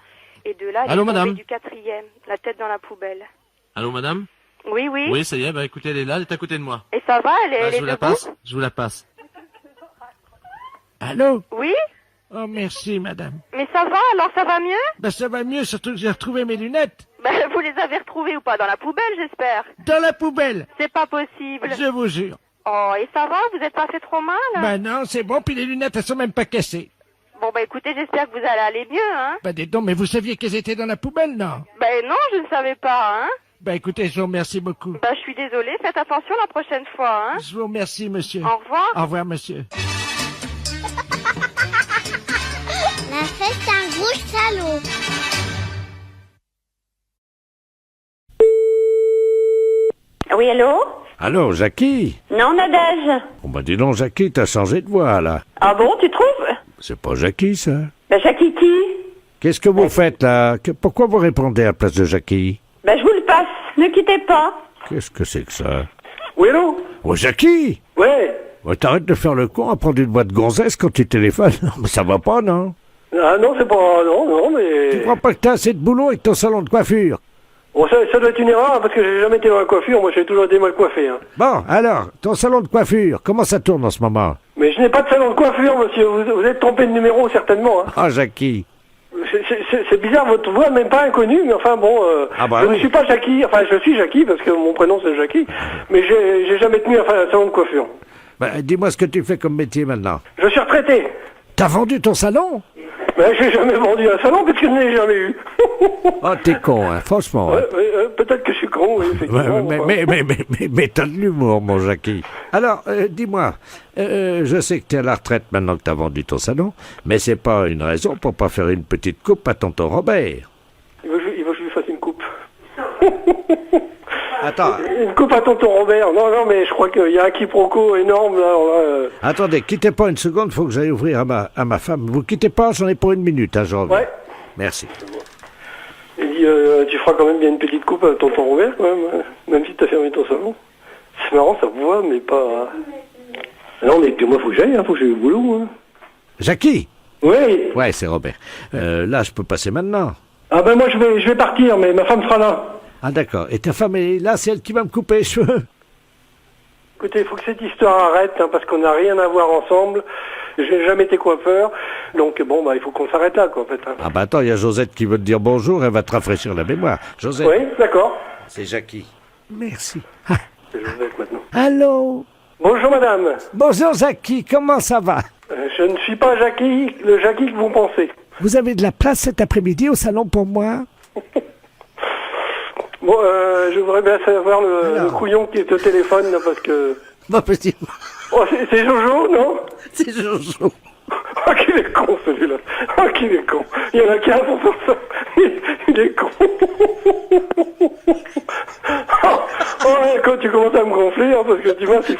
Et de là, elle Allô, est tombée madame? du 4e, la tête dans la poubelle. Allô, madame? Oui, oui. Oui, ça y est, bah écoutez, elle est là, elle est à côté de moi. Et ça va, elle Bah, est je vous la debout? passe, je vous la passe. Allô? Oui? Oh, merci, madame. Mais ça va, alors ça va mieux? Ben, ça va mieux, surtout que j'ai retrouvé mes lunettes. Ben, vous les avez retrouvées ou pas? Dans la poubelle, j'espère. Dans la poubelle. C'est pas possible. Je vous jure. Oh, et ça va? Vous êtes pas fait trop mal? Ben non, c'est bon, puis les lunettes, elles sont même pas cassées. Bon, bah écoutez, j'espère que vous allez aller mieux, hein? Ben dis donc, mais vous saviez qu'elles étaient dans la poubelle, non? Ben non, je ne savais pas, hein? Bah écoutez, je vous remercie beaucoup. Bah je suis désolée, faites attention la prochaine fois, hein. Je vous remercie, monsieur. Au revoir. Au revoir, monsieur. La fête d'un gros salaud. Oui, allô? Allô, Jackie? Non, Nadège. Bon, bah dis donc, Jackie, t'as changé de voix, là. Ah bon, tu trouves? C'est pas Jackie, ça. Ben, Jackie qui? Qu'est-ce que vous faites, là? Pourquoi vous répondez à la place de Jackie? Ben, je vous le passe. Ne quittez pas. Qu'est-ce que c'est que ça? Oui, allô? Oh, Jackie! Ouais. Ouais, t'arrêtes de faire le con à prendre une voix de gonzesse quand tu téléphones. Non, mais ça va pas, non? Ah non, c'est pas... Non, mais... Tu crois pas que t'as assez de boulot avec ton salon de coiffure? Bon, ça doit être une erreur, parce que j'ai jamais été dans la coiffure. Moi, j'ai toujours été mal coiffé, hein. Bon, alors, ton salon de coiffure, comment ça tourne en ce moment? Mais je n'ai pas de salon de coiffure, monsieur. Vous êtes trompé de numéro, certainement, hein. Ah, Jackie. C'est bizarre, votre voix même pas inconnue, mais enfin bon, je ne suis pas Jackie, enfin je suis Jackie parce que mon prénom c'est Jackie, mais j'ai jamais tenu un salon de coiffure. Bah, dis-moi ce que tu fais comme métier maintenant. Je suis retraité. T'as vendu ton salon? Ben, j'ai jamais vendu un salon parce que je n'ai jamais eu. Oh, t'es con, hein, franchement. Ouais, peut-être que je suis con, oui, effectivement. Mais t'as de l'humour, mon Jackie. Alors, dis-moi, je sais que t'es à la retraite maintenant que t'as vendu ton salon, mais c'est pas une raison pour pas faire une petite coupe à tonton Robert. Il veut que je lui fasse une coupe. Attends. Une coupe à tonton Robert. Non, mais je crois qu'il y a un quiproquo énorme, là. Attendez, quittez pas une seconde, faut que j'aille ouvrir à ma femme. Vous quittez pas, j'en ai pour une minute, hein, j'en reviens. Ouais. Merci. Il dit, tu feras quand même bien une petite coupe à tonton Robert, quand même si t'as fermé ton salon. C'est marrant, ça vous voit, mais pas... Non, mais moi, faut que j'aille, faut que j'aille au boulot, hein. Jackie? Oui. Ouais, c'est Robert. Là, je peux passer maintenant. Ah ben moi, je vais partir, mais ma femme sera là. Ah d'accord. Et ta femme est là, c'est elle qui va me couper les cheveux. Écoutez, il faut que cette histoire arrête, parce qu'on n'a rien à voir ensemble. J'ai jamais été coiffeur, donc bon, il faut qu'on s'arrête là, quoi, en fait. Hein. Ah bah attends, il y a Josette qui veut te dire bonjour, elle va te rafraîchir la mémoire. Josette. Oui, d'accord. C'est Jackie. Merci. C'est Josette maintenant. Allô? Bonjour madame. Bonjour Jackie, comment ça va? Je ne suis pas Jackie, le Jackie que vous pensez. Vous avez de la place cet après-midi au salon pour moi? Bon, je voudrais bien savoir le couillon qui est au téléphone, là, parce que... Bon, petit... Oh, c'est Jojo, non? C'est Jojo. Oh, qu'il est con, celui-là. Oh, qu'il est con. Il y en a qu'un pour faire ça. Il est con. Oh, quand tu commences à me gonfler, parce que tu vois, il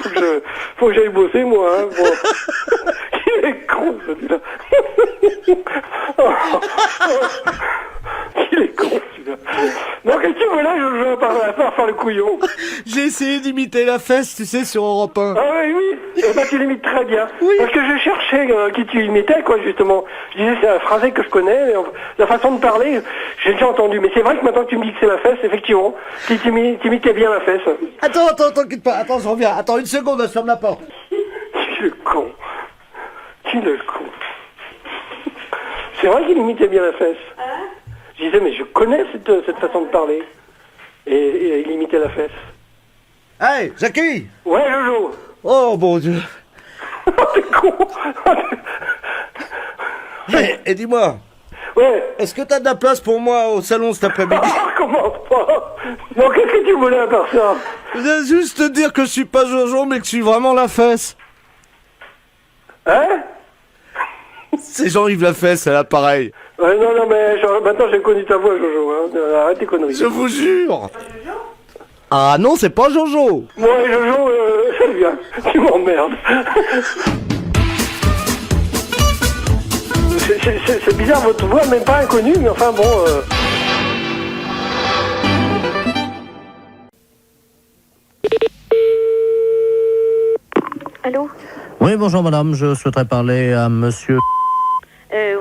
faut que j'aille bosser, moi, hein. Bon. Il est con, celui-là. Il est con, celui-là. Non, qu'est-ce que tu veux là, je vais faire le couillon. J'ai essayé d'imiter la fesse, tu sais, sur Europe 1. Ah oui. Eh ben, tu l'imites très bien. Oui. Parce que je cherchais qui tu imitais, quoi, justement. Je disais, c'est un phrasé que je connais, mais la façon de parler, j'ai déjà entendu. Mais c'est vrai que maintenant que tu me dis que c'est la fesse, effectivement, tu imitais bien la fesse. Attends, quitte pas. Attends, je reviens. Attends, une seconde, je ferme la porte. Qui le con. C'est vrai qu'il imitait bien la fesse. Je disais, mais je connais cette façon de parler. Et il imitait la fesse. Hey, Jackie! Ouais, Jojo! Oh, mon Dieu! Oh, t'es con! Et dis-moi! Ouais! Est-ce que t'as de la place pour moi au salon cet après-midi? Comment pas? Non, qu'est-ce que tu voulais à part ça? Je voulais juste te dire que je suis pas Jojo, mais que je suis vraiment la fesse. Hein? C'est Jean-Yves Lafesse à l'appareil. Ouais, non, mais maintenant j'ai connu ta voix, Jojo, hein. Arrête tes conneries. Je vous jure. Ah non, c'est pas Jojo. Moi et Jojo, c'est bien. Tu m'emmerdes. C'est bizarre, votre voix, même pas inconnue, mais enfin bon... Allô? Oui, bonjour madame, je souhaiterais parler à monsieur...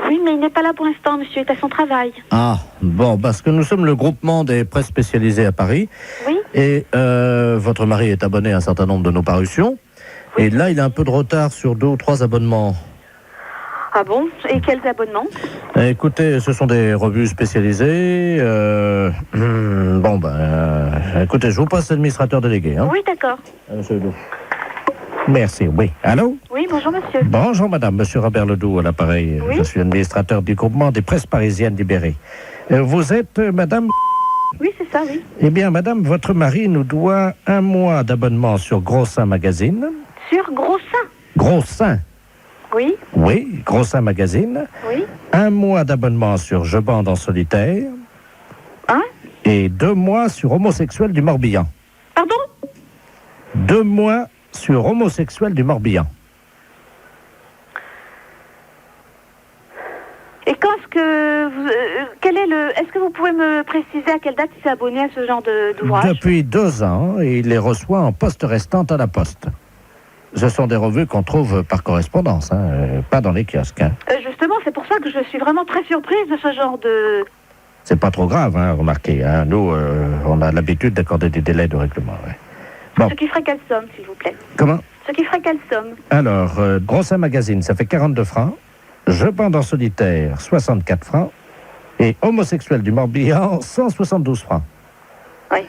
Oui, mais il n'est pas là pour l'instant, monsieur est à son travail. Ah, bon, parce que nous sommes le groupement des presses spécialisées à Paris. Oui. Et votre mari est abonné à un certain nombre de nos parutions. Oui. Et là, il a un peu de retard sur 2 ou 3 abonnements. Ah bon? Et quels abonnements? Écoutez, ce sont des revues spécialisées. Écoutez, je vous passe l'administrateur délégué. Hein. Oui, d'accord. Monsieur Ledoux. Merci, oui. Allô? Oui, bonjour monsieur. Bonjour madame, monsieur Robert Ledoux à l'appareil. Oui? Je suis administrateur du groupement des presses parisiennes libérées. Vous êtes madame... Oui, c'est ça, oui. Eh bien, madame, votre mari nous doit 1 mois d'abonnement sur Gros Seins Magazine. Sur Gros Seins? Gros Seins. Oui. Oui, Gros Seins Magazine. Oui. 1 mois d'abonnement sur Je bande en solitaire. Hein? Et 2 mois sur Homosexuel du Morbihan. Pardon? 2 mois sur Homosexuel du Morbihan. Et quand est-ce que est-ce que vous pouvez me préciser à quelle date il s'est abonné à ce genre d'ouvrage? Depuis 2 ans, et il les reçoit en poste restante à la poste. Ce sont des revues qu'on trouve par correspondance, pas dans les kiosques. Justement, c'est pour ça que je suis vraiment très surprise de ce genre de... C'est pas trop grave, remarquez. Nous, on a l'habitude d'accorder des délais de règlement. Ouais. Bon. Ce qui ferait quelle somme, s'il vous plaît? Comment? Ce qui ferait quelle somme? Alors, Gros Seins Magazine, ça fait 42 francs. Je bande en solitaire, 64 francs. Et Homosexuel du Morbihan, 172 francs. Oui.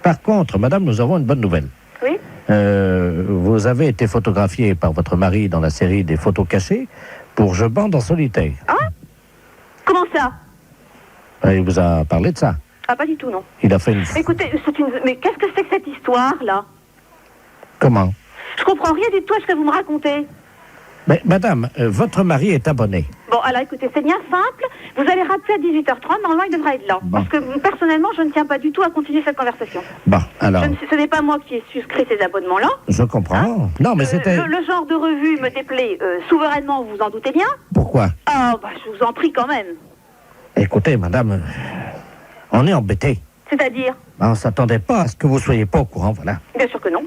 Par contre, madame, nous avons une bonne nouvelle. Oui. Vous avez été photographiée par votre mari dans la série des photos cachées pour Je bande en solitaire. Ah? Comment ça? Il vous a parlé de ça. Ah, pas du tout, non. Il a fait une... Écoutez, mais qu'est-ce que c'est que cette histoire-là? Comment? Je comprends rien du tout à ce que vous me racontez. Mais madame, votre mari est abonné. Bon, alors écoutez, c'est bien simple. Vous allez rappeler à 18h30, normalement il devrait être là. Bon. Parce que personnellement, je ne tiens pas du tout à continuer cette conversation. Bon, alors... Ce n'est pas moi qui ai souscrit ces abonnements-là. Je comprends. Non, mais c'était... Le genre de revue me déplaît souverainement, vous vous en doutez bien. Pourquoi? Ah, bah je vous en prie quand même. Écoutez, madame, on est embêtés. C'est-à-dire? On ne s'attendait pas à ce que vous soyez pas au courant, voilà. Bien sûr que non.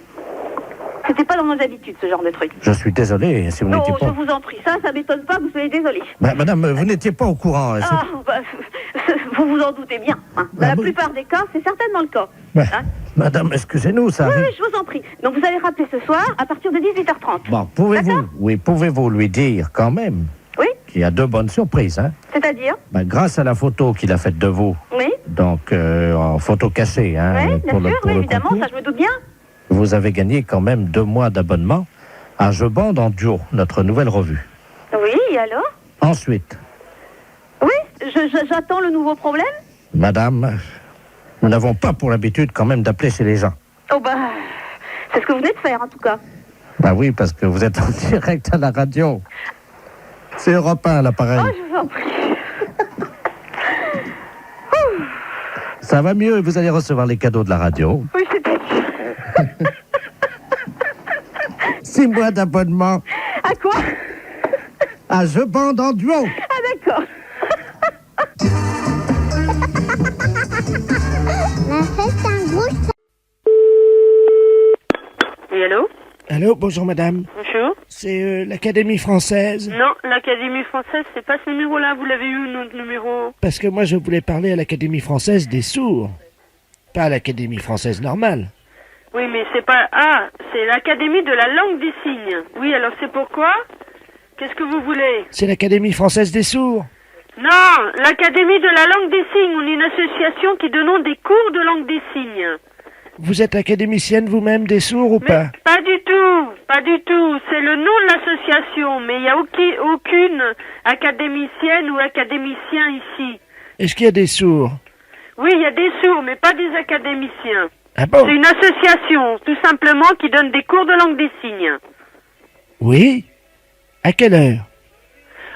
C'était pas dans nos habitudes, ce genre de truc. Je suis désolé si vous Non, n'étiez pas... je vous en prie, ça m'étonne pas que vous soyez désolé. Madame, vous n'étiez pas au courant. Ah, bah, vous vous en doutez bien. Dans la plupart des cas, c'est certainement le cas. Madame, excusez-nous, ça arrive... Oui, je vous en prie. Donc vous allez rappeler ce soir à partir de 18h30. Bon, pouvez-vous lui dire quand même qu'il y a 2 bonnes surprises, C'est-à-dire? Grâce à la photo qu'il a faite de vous, Oui. donc en photo cachée, Oui, bien sûr, oui, évidemment, concours, ça je me doute bien. vous avez gagné quand même 2 mois d'abonnement à Je bande en duo, notre nouvelle revue. Oui, et alors? Ensuite, Oui, j'attends le nouveau problème. madame, nous n'avons pas pour l'habitude quand même d'appeler chez les gens. Oh bah, c'est ce que vous venez de faire en tout cas. Oui, parce que vous êtes en direct à la radio. C'est Europe 1 à l'appareil. Oh, je vous en prie. Ça va mieux, vous allez recevoir les cadeaux de la radio. Oui, c'est-à-dire 6 mois d'abonnement. À quoi? À Je bande en duo. Ah d'accord. La fête en gros. Oui, allô? Allô, bonjour madame. Bonjour. C'est l'Académie française. Non, l'Académie française, c'est pas ce numéro-là. Vous l'avez eu, notre numéro? Parce que moi je voulais parler à l'Académie française des sourds. Pas à l'Académie française normale. Oui, mais c'est pas... Ah, c'est l'Académie de la langue des signes. Oui, alors c'est pourquoi? Qu'est-ce que vous voulez? C'est l'Académie française des sourds. Non, l'Académie de la langue des signes. On est une association qui donne des cours de langue des signes. Vous êtes académicienne vous-même des sourds ou pas? Pas du tout, pas du tout. C'est le nom de l'association, mais il n'y a aucune académicienne ou académicien ici. Est-ce qu'il y a des sourds? Oui, il y a des sourds, mais pas des académiciens. Ah bon? C'est une association, tout simplement, qui donne des cours de langue des signes. Oui? À quelle heure?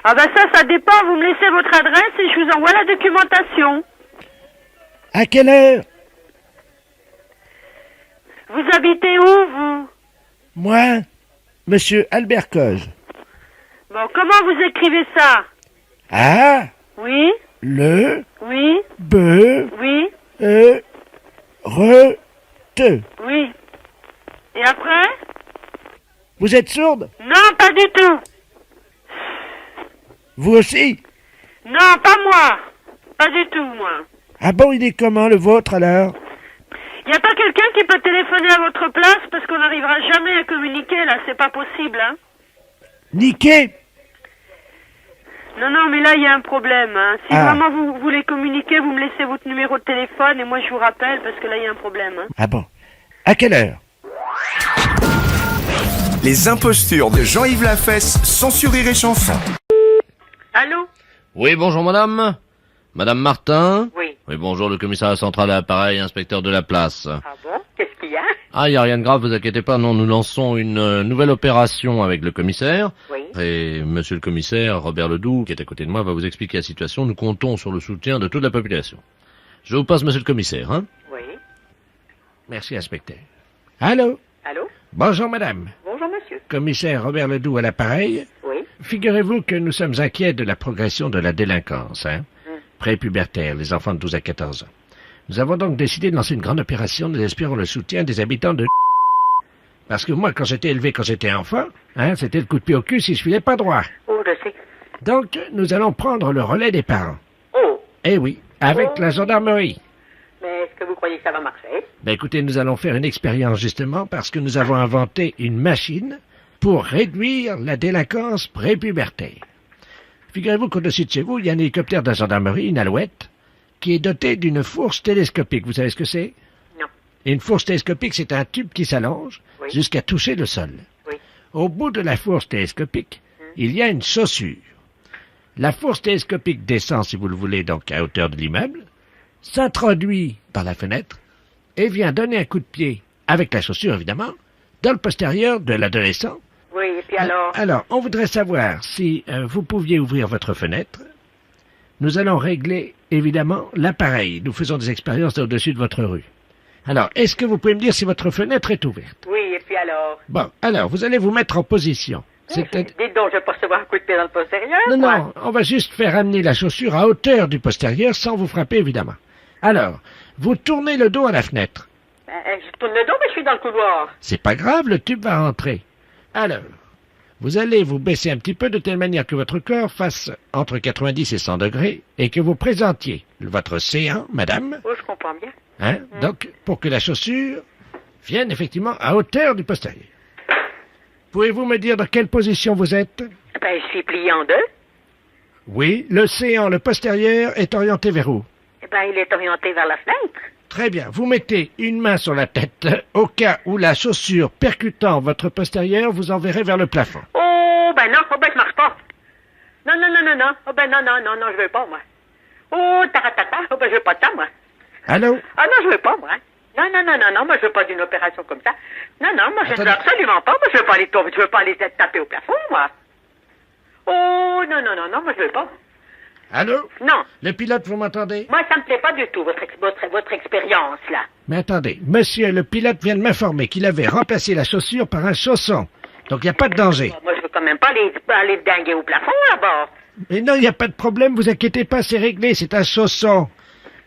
Ah bah ça dépend. Vous me laissez votre adresse et je vous envoie la documentation. À quelle heure? Vous habitez où, vous? Moi, monsieur Albert Coge. Bon, comment vous écrivez ça? A, Oui, le, oui, B, oui, E, re, te. oui. Et après? Vous êtes sourde? Non, pas du tout. Vous aussi? Non, pas moi. Pas du tout, moi. Ah bon, il est comment le vôtre alors? Y a pas quelqu'un qui peut téléphoner à votre place parce qu'on n'arrivera jamais à communiquer, là, c'est pas possible, hein? Niqué? Non, mais là, il y a un problème, hein. Si vraiment vous voulez communiquer, vous me laissez votre numéro de téléphone et moi je vous rappelle parce que là, il y a un problème, hein. Ah bon? À quelle heure? Les impostures de Jean-Yves Lafesse, sans sur Rire et Chanson. Allô? Oui, bonjour madame. Madame Martin? Oui. Oui, bonjour, le commissariat central à l'appareil, inspecteur de la place. Ah bon? Qu'est-ce qu'il y a? Ah, il n'y a rien de grave, vous inquiétez pas, non, nous lançons une nouvelle opération avec le commissaire. Oui. Et monsieur le commissaire, Robert Ledoux, qui est à côté de moi, va vous expliquer la situation. Nous comptons sur le soutien de toute la population. Je vous passe monsieur le commissaire, hein? Oui. Merci, inspecteur. Allô? Allô? Bonjour, madame. Bonjour, monsieur. Commissaire Robert Ledoux à l'appareil. Oui. Figurez-vous que nous sommes inquiets de la progression de la délinquance, hein? Prépubertaire, les enfants de 12 à 14 ans. Nous avons donc décidé de lancer une grande opération. Nous espérons le soutien des habitants de... Parce que moi, quand j'étais élevé, quand j'étais enfant, hein, c'était le coup de pied au cul si je filais pas droit. Oh, je sais. Donc, nous allons prendre le relais des parents. Oh. Eh oui, avec la gendarmerie. Mais est-ce que vous croyez que ça va marcher? Ben écoutez, nous allons faire une expérience justement parce que nous avons inventé une machine pour réduire la délinquance prépubertaire. Figurez-vous qu'au-dessus de chez vous, il y a un hélicoptère de la gendarmerie, une Alouette, qui est doté d'une fourche télescopique. Vous savez ce que c'est? Non. Et une fourche télescopique, c'est un tube qui s'allonge jusqu'à toucher le sol. Oui. Au bout de la fourche télescopique, il y a une chaussure. La fourche télescopique descend, si vous le voulez, donc à hauteur de l'immeuble, s'introduit par la fenêtre et vient donner un coup de pied, avec la chaussure évidemment, dans le postérieur de l'adolescent. Oui, et puis alors? Alors, on voudrait savoir si vous pouviez ouvrir votre fenêtre. Nous allons régler, évidemment, l'appareil. Nous faisons des expériences au-dessus de votre rue. Alors, est-ce que vous pouvez me dire si votre fenêtre est ouverte? Oui, et puis alors? Bon, alors, vous allez vous mettre en position. Dites donc, je vais pas recevoir un coup de pied dans le postérieur? Non, moi. non, on va juste faire amener la chaussure à hauteur du postérieur sans vous frapper, évidemment. Alors, vous tournez le dos à la fenêtre. Je tourne le dos, mais je suis dans le couloir. C'est pas grave, le tube va rentrer. Alors, vous allez vous baisser un petit peu de telle manière que votre corps fasse entre 90 et 100 degrés et que vous présentiez votre séant, madame. Oh, je comprends bien. Hein? Donc, pour que la chaussure vienne effectivement à hauteur du postérieur. Pouvez-vous me dire dans quelle position vous êtes? Ben, je suis plié en deux. Oui, le séant, le postérieur, est orienté vers où? Eh ben, il est orienté vers la fenêtre. Très bien. Vous mettez une main sur la tête. Au cas où la chaussure percutant votre postérieur vous enverrait vers le plafond. Oh, ben non, ça marche pas. Non. Oh, ben non, je veux pas, moi. Oh, taratata, oh, ben je veux pas de ça, moi. Allô? Ah non, je veux pas, moi. Non, moi je veux pas d'une opération comme ça. Non, moi je ne veux absolument pas. Moi je veux pas aller tomber, je veux pas aller taper au plafond, moi. Oh, non, moi je veux pas. Allô? Non. Le pilote, vous m'entendez? Moi ça me plaît pas du tout, votre expérience, là. Mais attendez, monsieur, le pilote vient de m'informer qu'il avait remplacé la chaussure par un chausson. Donc il n'y a pas de danger. Moi je veux quand même pas aller dinguer au plafond, là-bas. Mais non, il n'y a pas de problème, vous inquiétez pas, c'est réglé, c'est un chausson.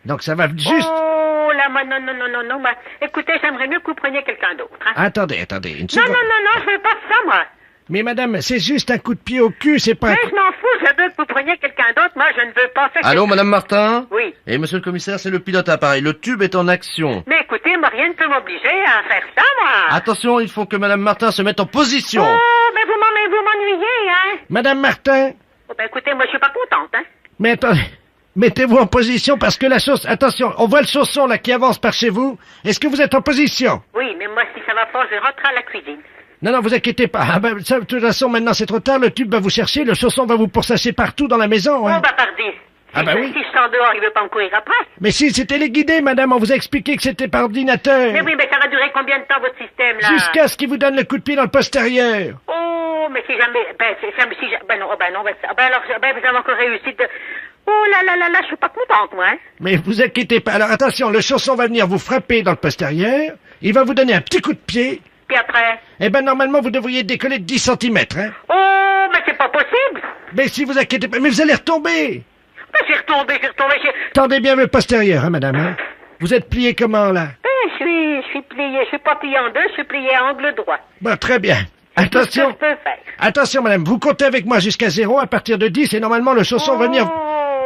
Donc ça va juste... Oh là, moi, non, moi. Écoutez, j'aimerais mieux que vous preniez quelqu'un d'autre. Hein. Attendez, une seconde. Non, je veux pas de ça, moi. Mais madame, c'est juste un coup de pied au cul, c'est pas... Mais je m'en fous, je veux que vous preniez quelqu'un d'autre, moi je ne veux pas faire... Allô, madame Martin? Oui. Et monsieur le commissaire, c'est le pilote à appareil. Le tube est en action. Mais écoutez, moi rien ne peut m'obliger à faire ça, moi. Attention, il faut que madame Martin se mette en position. Oh, mais vous m'ennuyez, hein. Madame Martin? Oh, ben écoutez, moi je suis pas contente, hein. Mais attendez... Mettez-vous en position parce que la chaussure... Attention, on voit le chausson là qui avance par chez vous. Est-ce que vous êtes en position? Oui, mais moi si ça va pas, je rentre à la cuisine. Non, vous inquiétez pas. Ah ben, ça, de toute façon, maintenant c'est trop tard, le tube va vous chercher, le chausson va vous pourchasser partout dans la maison. Hein. Oh, bah pardi. Ah bah oui. Si je sors dehors, il veut pas me courir après. Mais si, c'est téléguidé, madame, on vous a expliqué que c'était par ordinateur. Mais oui, mais ça va durer combien de temps votre système, là? Jusqu'à ce qu'il vous donne le coup de pied dans le postérieur. Oh, mais si jamais... non, alors, vous avez encore réussi de... Oh là, je suis pas contente, moi. Hein. Mais vous inquiétez pas. Alors attention, le chausson va venir vous frapper dans le postérieur, il va vous donner un petit coup de pied. Puis après? Eh ben normalement, vous devriez décoller de 10 cm, hein. Oh, mais c'est pas possible. Mais si vous inquiétez pas, mais vous allez retomber. Mais j'ai retombé. Tendez bien le postérieur, hein, madame, hein. Vous êtes plié comment, là? Je suis plié, je suis pas plié en deux, je suis plié à angle droit. Bon, très bien. Attention. Qu'est-ce que je peux faire? Attention, madame, vous comptez avec moi jusqu'à 0, à partir de 10, et normalement le chausson va venir...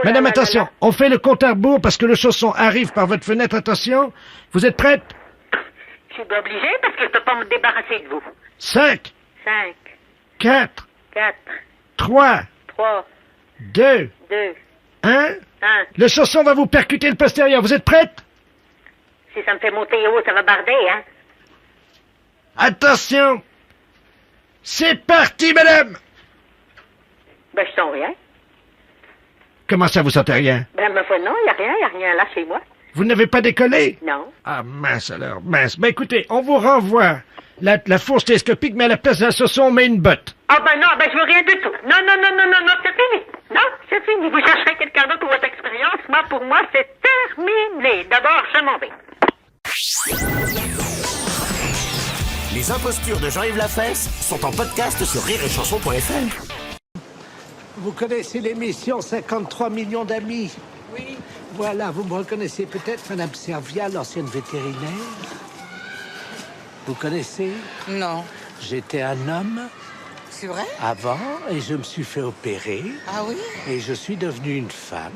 Madame, attention, on fait le compte à rebours parce que le chausson arrive par votre fenêtre, attention. Vous êtes prête? Je suis obligée parce que je peux pas me débarrasser de vous. 5. 5. 4. 4. 3. 3. 2. 2. 1. 1. Le chausson va vous percuter le postérieur, vous êtes prête? Si ça me fait monter haut, ça va barder, hein? Attention. C'est parti, madame. Ben, je sens rien. Comment ça, vous sentez rien? Ben, ma foi, non, il n'y a rien là chez moi. Vous n'avez pas décollé? Non. Ah, mince alors, mince. Ben écoutez, on vous renvoie la fourche télescopique, mais à la place d'un saucisson, on met une botte. Ah ben non, ben je veux rien du tout. Non, c'est fini. Non, c'est fini. Vous chercherez quelqu'un d'autre pour votre expérience. Moi, pour moi, c'est terminé. D'abord, je m'en vais. Les impostures de Jean-Yves Lafesse sont en podcast sur rireetchanson.fr. Vous connaissez l'émission 53 millions d'amis? Oui. Voilà, vous me reconnaissez peut-être, Madame Servia, l'ancienne vétérinaire? Vous connaissez? Non. J'étais un homme. C'est vrai? Avant, et je me suis fait opérer. Ah oui? Et je suis devenu une femme.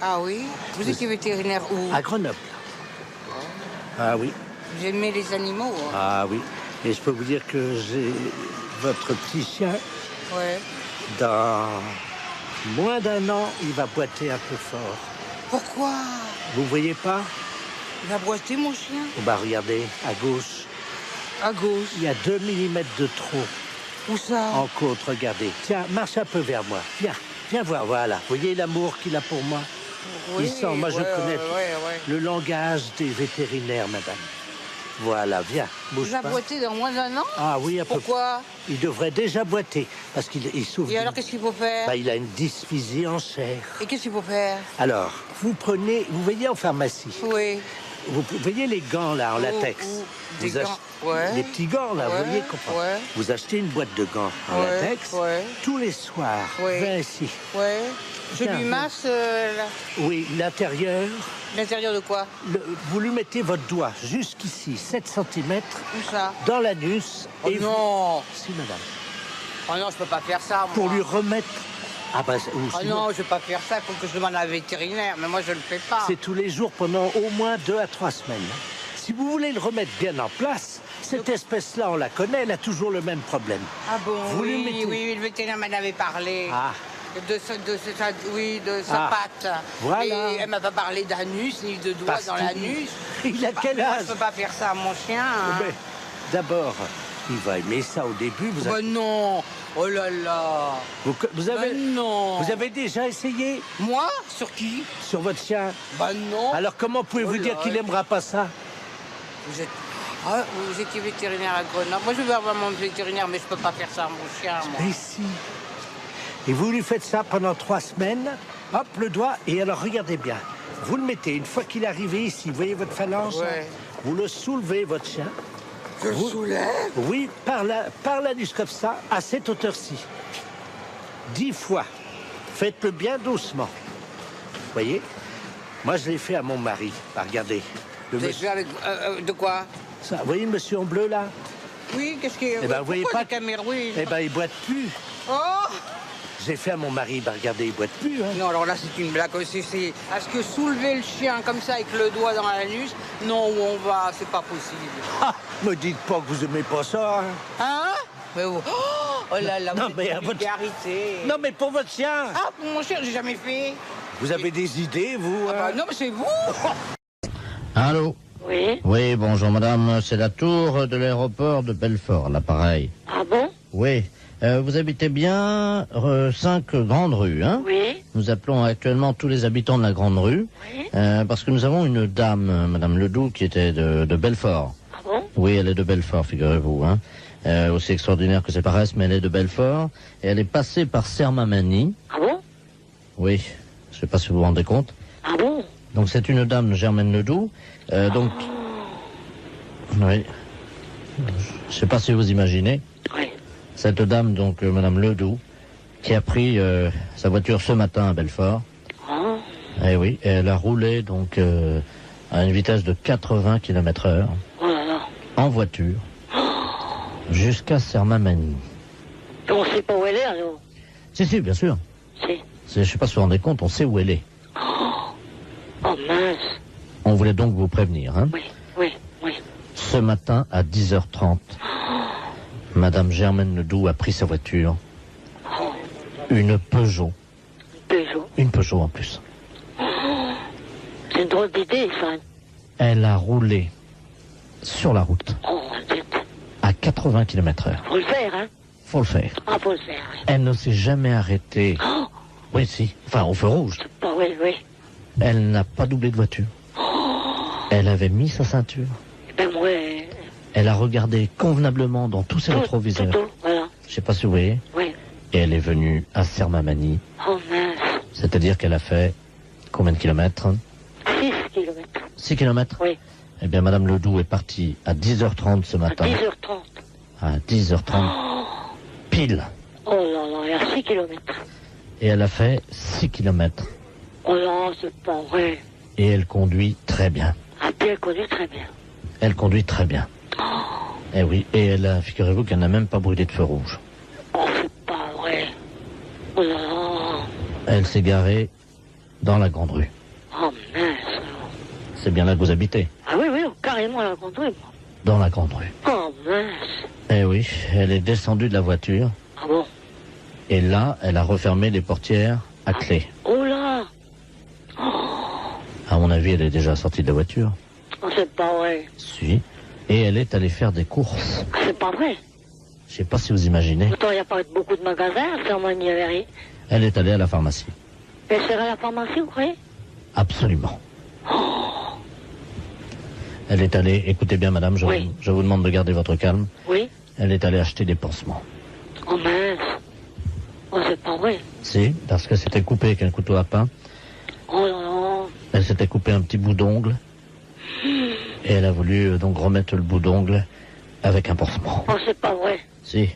Ah oui? Vous étiez vétérinaire où? À Grenoble. Ah oui. Vous aimez les animaux? Hein? Ah oui. Et je peux vous dire que j'ai votre petit chien. Ouais. Dans moins d'un an, il va boiter un peu fort. Pourquoi? Vous voyez pas? Il va boiter, mon chien? Oh bah regardez, à gauche. À gauche? Il y a 2 mm de trop. Où ça? En côte, regardez. Tiens, marche un peu vers moi. Viens voir, voilà. Vous voyez l'amour qu'il a pour moi? Oui, Il sent, moi je connais le langage des vétérinaires, madame. Voilà, viens, bouge Il va pas. boiter dans moins d'un an? Ah oui, un peu. Pourquoi? Il devrait déjà boiter, parce qu'il souffre. Et alors, qu'est-ce qu'il faut faire? Bah, il a une dysphysie en chair. Et qu'est-ce qu'il faut faire? Alors, vous voyez en pharmacie. Oui. Vous voyez les gants là en latex. Des gants. Ouais. Les petits gants là, vous voyez comment. Ouais. Vous achetez une boîte de gants en latex. Tous les soirs. Viens ici. Ouais. Je Viens, lui masse là. Oui, l'intérieur. L'intérieur de quoi? Vous lui mettez votre doigt jusqu'ici, 7 cm. Où ça? Dans l'anus. Oh et non. Si, madame. Oh non, je peux pas faire ça, moi. Pour lui remettre. Ah bah, oh non, je vais pas faire ça, il faut que je demande à un vétérinaire, mais moi je le fais pas. C'est tous les jours pendant au moins 2 à 3 semaines. Si vous voulez le remettre bien en place, cette espèce-là, on la connaît, elle a toujours le même problème. Ah bon? Vous oui, lui mettez... oui, le vétérinaire m'en avait parlé. Ah. De sa patte. Voilà. Et elle m'a pas parlé d'anus, ni de doigts dans l'anus. Il a quel âge? Je peux pas faire ça à mon chien. Hein. Mais, d'abord, il va aimer ça au début. Non. Oh là là. Vous avez... non. Vous avez déjà essayé? Moi? Sur qui? Sur votre chien. Non. Alors comment pouvez-vous dire qu'il aimera pas ça? Vous étiez vétérinaire à Grenoble. Moi je vais avoir mon vétérinaire, mais je peux pas faire ça à mon chien, moi. Mais si. Et vous lui faites ça pendant 3 semaines, hop, le doigt, et alors regardez bien. Vous le mettez, une fois qu'il est arrivé ici, vous voyez votre phalange? Ouais. Vous le soulevez, votre chien. Je le soulève? Oui, par l'anus comme ça, à cette hauteur-ci. 10 fois. Faites-le bien doucement. Vous voyez? Moi, je l'ai fait à mon mari. Bah, regardez. Vous avez fait avec, de quoi? Ça, vous voyez le monsieur en bleu, là? Oui, qu'est-ce qu'il y a? Eh ben, vous voyez pas? Oui. Eh ben, il boite plus. Oh! J'ai fait à mon mari, bah regardez, il boite plus. Hein. Non, alors là, c'est une blague aussi. Est-ce que soulever le chien comme ça avec le doigt dans l'anus, non, où on va, c'est pas possible. Ah, me dites pas que vous aimez pas ça. Hein? Hein? Mais oh là là, non, vous mais êtes vulgarité. Non, mais pour votre chien. Ah, pour mon chien, j'ai jamais fait. Vous avez des idées, vous? Ah bah non, mais c'est vous. Allô? Oui. Oui, bonjour madame, c'est la tour de l'aéroport de Belfort, l'appareil. Ah bon? Oui. Vous habitez bien 5 Grandes Rues, hein? Oui. Nous appelons actuellement tous les habitants de la Grande Rue, Oui. parce que nous avons une dame, madame Ledoux, qui était de Belfort. Ah bon? Oui, elle est de Belfort, figurez-vous, hein. Aussi extraordinaire que c'est paraisse, mais elle est de Belfort, et elle est passée par Sermamani. Ah bon? Oui, je sais pas si vous vous rendez compte. Ah bon? Donc c'est une dame, Germaine Ledoux, donc... Oui. Je sais pas si vous imaginez. Oui. Cette dame, donc Madame Ledoux, qui a pris sa voiture ce matin à Belfort. Oh. Eh oui, et elle a roulé donc à une vitesse de 80 km/h. Oh là là. En voiture. Jusqu'à Sermamani. On sait pas où elle est alors? Si, bien sûr. Je sais pas si vous vous rendez compte, on sait où elle est. Oh mince. On voulait donc vous prévenir, hein. Oui. Ce matin à 10h30. Madame Germaine Ledoux a pris sa voiture. Une Peugeot. Une Peugeot en plus. C'est une drôle d'idée, ça. Elle a roulé sur la route à 80 km/h. Faut le faire, hein? Faut le faire. Ah, faut le faire. Elle ne s'est jamais arrêtée Oui, si. Enfin, au feu rouge. Bah oui, oui. Elle n'a pas doublé de voiture. Elle avait mis sa ceinture. Ben moi... Elle a regardé convenablement dans tous ses rétroviseurs. Tout, voilà. Je sais pas si vous voyez. Oui. Et elle est venue à Sermamani. Oh mince. C'est-à-dire qu'elle a fait combien de kilomètres? 6 kilomètres. 6 kilomètres? Oui. Eh bien, Madame Ledoux est partie à 10h30 ce matin. À 10h30. À 10h30. Pile. Oh là là, il y a 6 kilomètres. Et elle a fait 6 kilomètres. Oh là, c'est pas vrai. Et elle conduit très bien. Ah bien, elle conduit très bien. Elle conduit très bien. Eh oui, et elle a, figurez-vous qu'elle n'a même pas brûlé de feu rouge. Oh, c'est pas vrai. Oh là là. Elle s'est garée dans la grande rue. Oh mince. C'est bien là que vous habitez. Ah oui, oui, carrément la grande rue, moi. Dans la grande rue. Oh mince. Eh oui, elle est descendue de la voiture. Ah bon? Et là, elle a refermé les portières à clé. Oh là. À mon avis, elle est déjà sortie de la voiture. Oh, c'est pas vrai. Si. Et elle est allée faire des courses. Ah, c'est pas vrai. Je sais pas si vous imaginez. Pourtant, il n'y a pas beaucoup de magasins à Sermagny-Avery. Elle est allée à la pharmacie. Elle sera à la pharmacie, vous croyez? Absolument. Elle est allée, écoutez bien madame, je vous demande de garder votre calme. Oui. Elle est allée acheter des pansements. Oh mince. Oh, c'est pas vrai. Si, parce qu'elle s'était coupée avec un couteau à pain. Oh là là. Elle s'était coupé un petit bout d'ongle. Et elle a voulu donc remettre le bout d'ongle avec un pansement. Oh, c'est pas vrai. Si.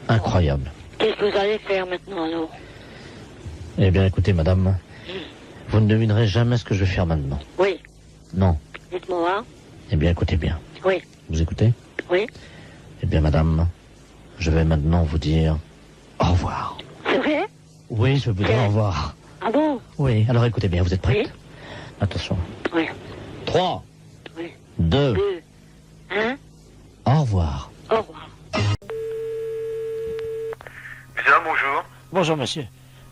Incroyable. Qu'est-ce que vous allez faire maintenant, alors? Eh bien, écoutez, madame, vous ne devinerez jamais ce que je vais faire maintenant. Oui. Non. Dites-moi. Eh bien, écoutez bien. Oui. Vous écoutez? Oui. Eh bien, madame, je vais maintenant vous dire au revoir. C'est vrai? Oui, je vous dis au revoir. Ah bon? Oui, alors écoutez bien, vous êtes prête? Oui. Attention. Oui. 3, oui. 2, 1. Au revoir. Au revoir. Monsieur, bonjour. Bonjour, monsieur.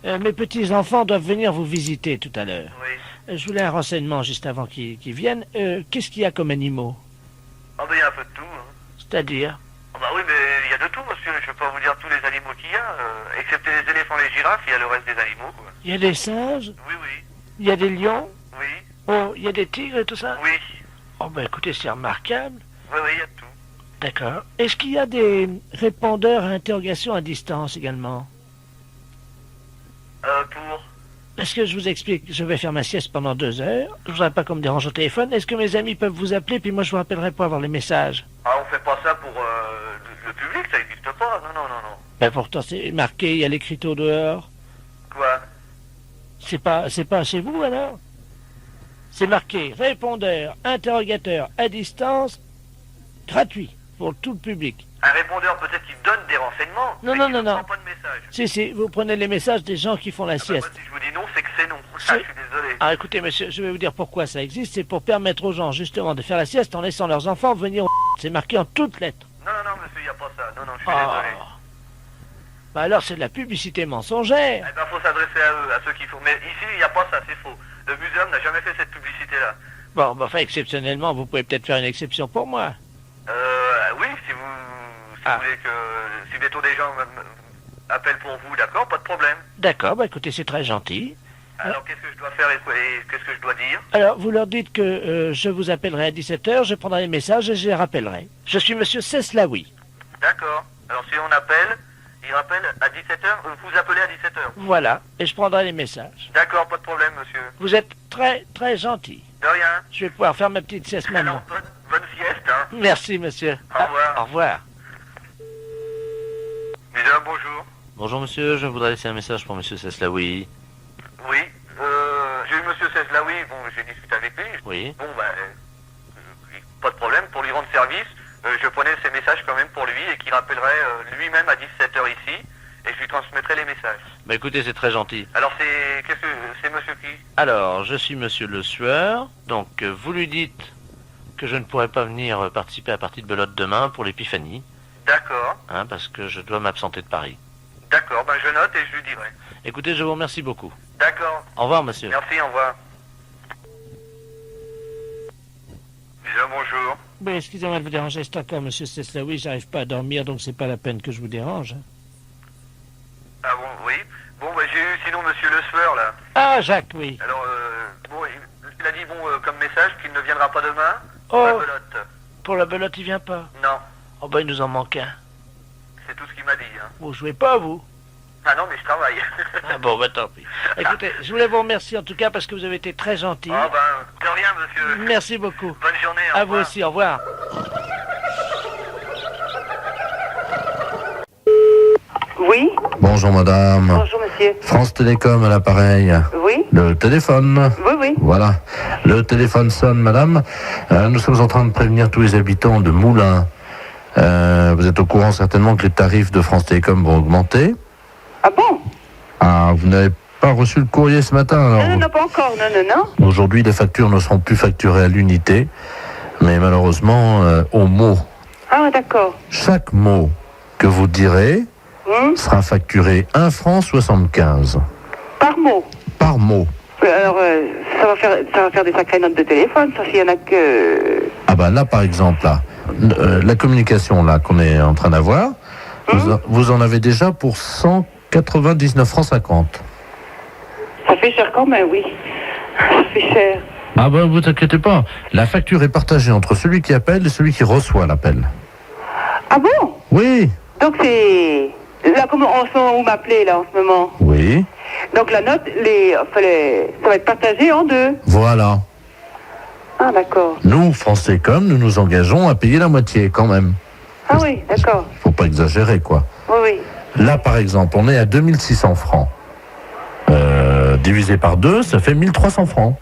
Mes petits-enfants doivent venir vous visiter tout à l'heure. Oui. Je voulais un renseignement juste avant qu'ils viennent. Qu'est-ce qu'il y a comme animaux? Ah ben, il y a un peu de tout. Hein. C'est-à-dire? Ah bah oui, mais il y a de tout, monsieur. Je ne peux pas vous dire tous les animaux qu'il y a. Excepté les éléphants, les girafes, il y a le reste des animaux, quoi. Il y a des singes? Oui, oui. Il y a des lions? Oui. Oh, il y a des tigres et tout ça? Oui. Oh, ben écoutez, c'est remarquable. Oui, oui, il y a de tout. D'accord. Est-ce qu'il y a des répondeurs à interrogation à distance également? Pour... Parce que je vous explique, je vais faire ma sieste pendant 2 heures. Je voudrais pas qu'on me dérange au téléphone. Est-ce que mes amis peuvent vous appeler, puis moi je vous rappellerai pour avoir les messages? Ah, on fait pas ça pour le public, ça n'existe pas. Non, non, non, non. Ben pourtant c'est marqué, il y a l'écriteau dehors. Quoi? C'est pas chez vous alors? C'est marqué répondeur, interrogateur à distance, gratuit pour tout le public. Un répondeur peut-être qui donne des renseignements. Non, mais non, qui non, ne non. prend pas de message. Si, vous prenez les messages des gens qui font la sieste. Si je vous dis non, c'est que c'est non. Ah, je suis désolé. Ah, écoutez, monsieur, je vais vous dire pourquoi ça existe. C'est pour permettre aux gens, justement, de faire la sieste en laissant leurs enfants venir au... C'est marqué en toutes lettres. Non, non, non, monsieur, il n'y a pas ça. Non, non, je suis désolé. Bah alors, c'est de la publicité mensongère. Eh ben, faut s'adresser à eux, à ceux qui font. Mais ici, il n'y a pas ça, c'est faux. Le muséum n'a jamais fait cette publicité-là. Bon, bah, enfin, exceptionnellement, vous pouvez peut-être faire une exception pour moi. Oui, si vous voulez que... Si bientôt des gens appellent pour vous, d'accord, pas de problème. D'accord, bah écoutez, c'est très gentil. Alors, qu'est-ce que je dois faire et qu'est-ce que je dois dire? Alors, vous leur dites que je vous appellerai à 17h, je prendrai les messages et je les rappellerai. Je suis monsieur Seslaoui. D'accord. Alors, si on appelle, il rappelle à 17h, vous appelez à 17h. Voilà, et je prendrai les messages. D'accord, pas de problème, monsieur. Vous êtes très, très gentil. De rien. Je vais pouvoir faire ma petite sieste maintenant. Alors, bonne sieste, hein. Merci, monsieur. Au revoir. Au revoir. Mesdames, bonjour. Bonjour monsieur, je voudrais laisser un message pour monsieur Seslaoui. Oui, j'ai eu monsieur Seslaoui, bon, j'ai discuté avec lui. Oui. Bon, pas de problème, pour lui rendre service, je prenais ses messages quand même pour lui et qu'il rappellerait lui-même à 17h ici et je lui transmettrai les messages. Bah écoutez, c'est très gentil. Alors c'est monsieur qui? Alors, je suis monsieur Le Sueur, donc vous lui dites que je ne pourrai pas venir participer à la partie de belote demain pour l'épiphanie. D'accord. Hein, parce que je dois m'absenter de Paris. D'accord, je note et je lui dirai. Écoutez, je vous remercie beaucoup. D'accord. Au revoir, monsieur. Merci, au revoir. Bonjour. Ben, excusez-moi de vous déranger, c'est encore monsieur Seslaoui, j'arrive pas à dormir, donc c'est pas la peine que je vous dérange. Ah bon, oui. j'ai eu sinon monsieur Le Sueur, là. Ah, Jacques, oui. Alors, bon, il a dit, bon, comme message, qu'il ne viendra pas demain. Oh. La belote. Pour la belote, il vient pas. Non, Oh, ben, il nous en manque un. c'est tout ce qu'il m'a dit. Hein. Vous jouez pas, vous? Ah non, mais je travaille. Ah bon, bah tant pis. Écoutez, je voulais vous remercier en tout cas parce que vous avez été très gentil. Ah ben, de rien, monsieur. Merci beaucoup. Bonne journée, au À revoir. vous aussi, au revoir. Oui. Bonjour madame. Bonjour monsieur. France Télécom à l'appareil. Oui. Le téléphone. Oui, oui. Voilà. Le téléphone sonne, madame. Nous sommes en train de prévenir tous les habitants de Moulins. Vous êtes au courant certainement que les tarifs de France Télécom vont augmenter. Ah bon? Ah, vous n'avez pas reçu le courrier ce matin alors? Non, pas encore. Non. Aujourd'hui, les factures ne seront plus facturées à l'unité, mais malheureusement au mot. Ah, d'accord. Chaque mot que vous direz sera facturé 1 franc 75. Par mot? Par mot. Alors, ça va faire des sacrées notes de téléphone, ça, s'il y en a que... Ah bah là, par exemple, là, la communication là qu'on est en train d'avoir, vous en avez déjà pour 199 francs 50. Ça fait cher quand même, oui. Ça fait cher. Ah ben, vous inquiétez pas, la facture est partagée entre celui qui appelle et celui qui reçoit l'appel. Ah bon? Oui. Donc c'est... Là, comment en ce moment, vous m'appelez, là, en ce moment? Oui. Donc la note, ça va être partagé en deux. Voilà. Ah, d'accord. Nous, France Télécom, nous nous engageons à payer la moitié quand même. Ah oui, d'accord. Faut pas exagérer, quoi. Oui. Là, par exemple, on est à 2600 francs. Divisé par 2, ça fait 1300 francs.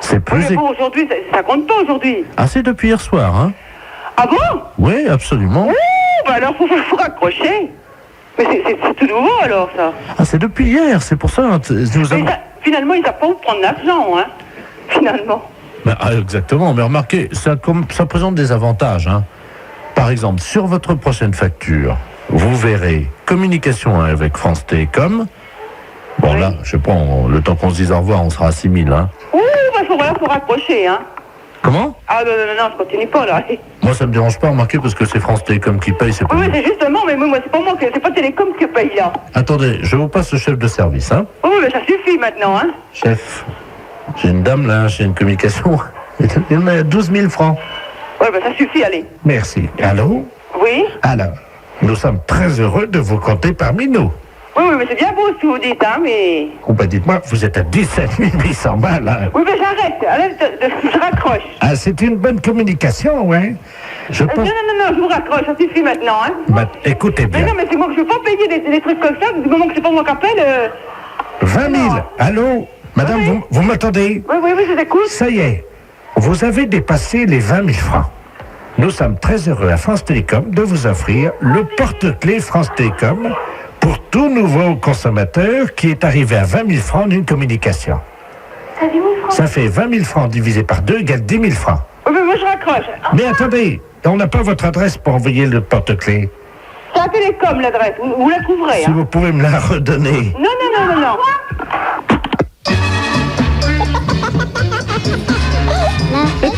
C'est plus... Oui, mais bon, aujourd'hui, ça compte pas aujourd'hui. Ah, c'est depuis hier soir, hein? Ah bon? Oui, absolument. Ouh, bah alors, faut raccrocher. Mais c'est tout nouveau, alors, ça. Ah, c'est depuis hier, c'est pour ça. Finalement, ils savent pas où prendre l'argent, hein. Finalement. Exactement, mais remarquez, ça présente des avantages, hein. Par exemple, sur votre prochaine facture, vous verrez communication avec France Télécom. Bon, là, je sais pas, le temps qu'on se dise au revoir, on sera à 6000, hein. Ouh, bah faut raccrocher, hein. Comment? Ah non, je continue pas, là. Moi, ça me dérange pas, remarquez, parce que c'est France Télécom qui paye, c'est pas... Oui, c'est justement, mais moi, c'est pas moi, c'est pas Télécom qui paye, là. Attendez, je vous passe le chef de service, hein. Oui, mais ça suffit maintenant, hein. Chef, j'ai une dame, là, j'ai une communication. Il y en a 12 000 francs. Oui, bah ça suffit, allez. Merci. Allô? Oui? Alors, nous sommes très heureux de vous compter parmi nous. Oui, mais c'est bien beau ce que vous dites, hein, mais... Ou pas, dites-moi, vous êtes à 17 800 balles, hein. Oui, mais j'arrête, je raccroche. Ah, c'est une bonne communication, ouais. Je pense... Non, je vous raccroche, ça suffit maintenant, hein. Bah, écoutez bien. Mais non, mais c'est moi que je ne veux pas payer des trucs comme ça, du moment que c'est pas moi qui appelle... 20 000, allô? Madame, oui. vous m'entendez? Oui, je vous écoute. Ça y est, vous avez dépassé les 20 000 francs. Nous sommes très heureux à France Télécom de vous offrir le porte-clés France Télécom pour tout nouveau consommateur qui est arrivé à 20 000 francs d'une communication. Ça fait 20 000 francs divisé par 2 égale 10 000 francs. Oui, mais moi je raccroche. Mais attendez, on n'a pas votre adresse pour envoyer le porte-clés. C'est à Télécom l'adresse, vous la trouverez. Si vous pouvez me la redonner. Non. La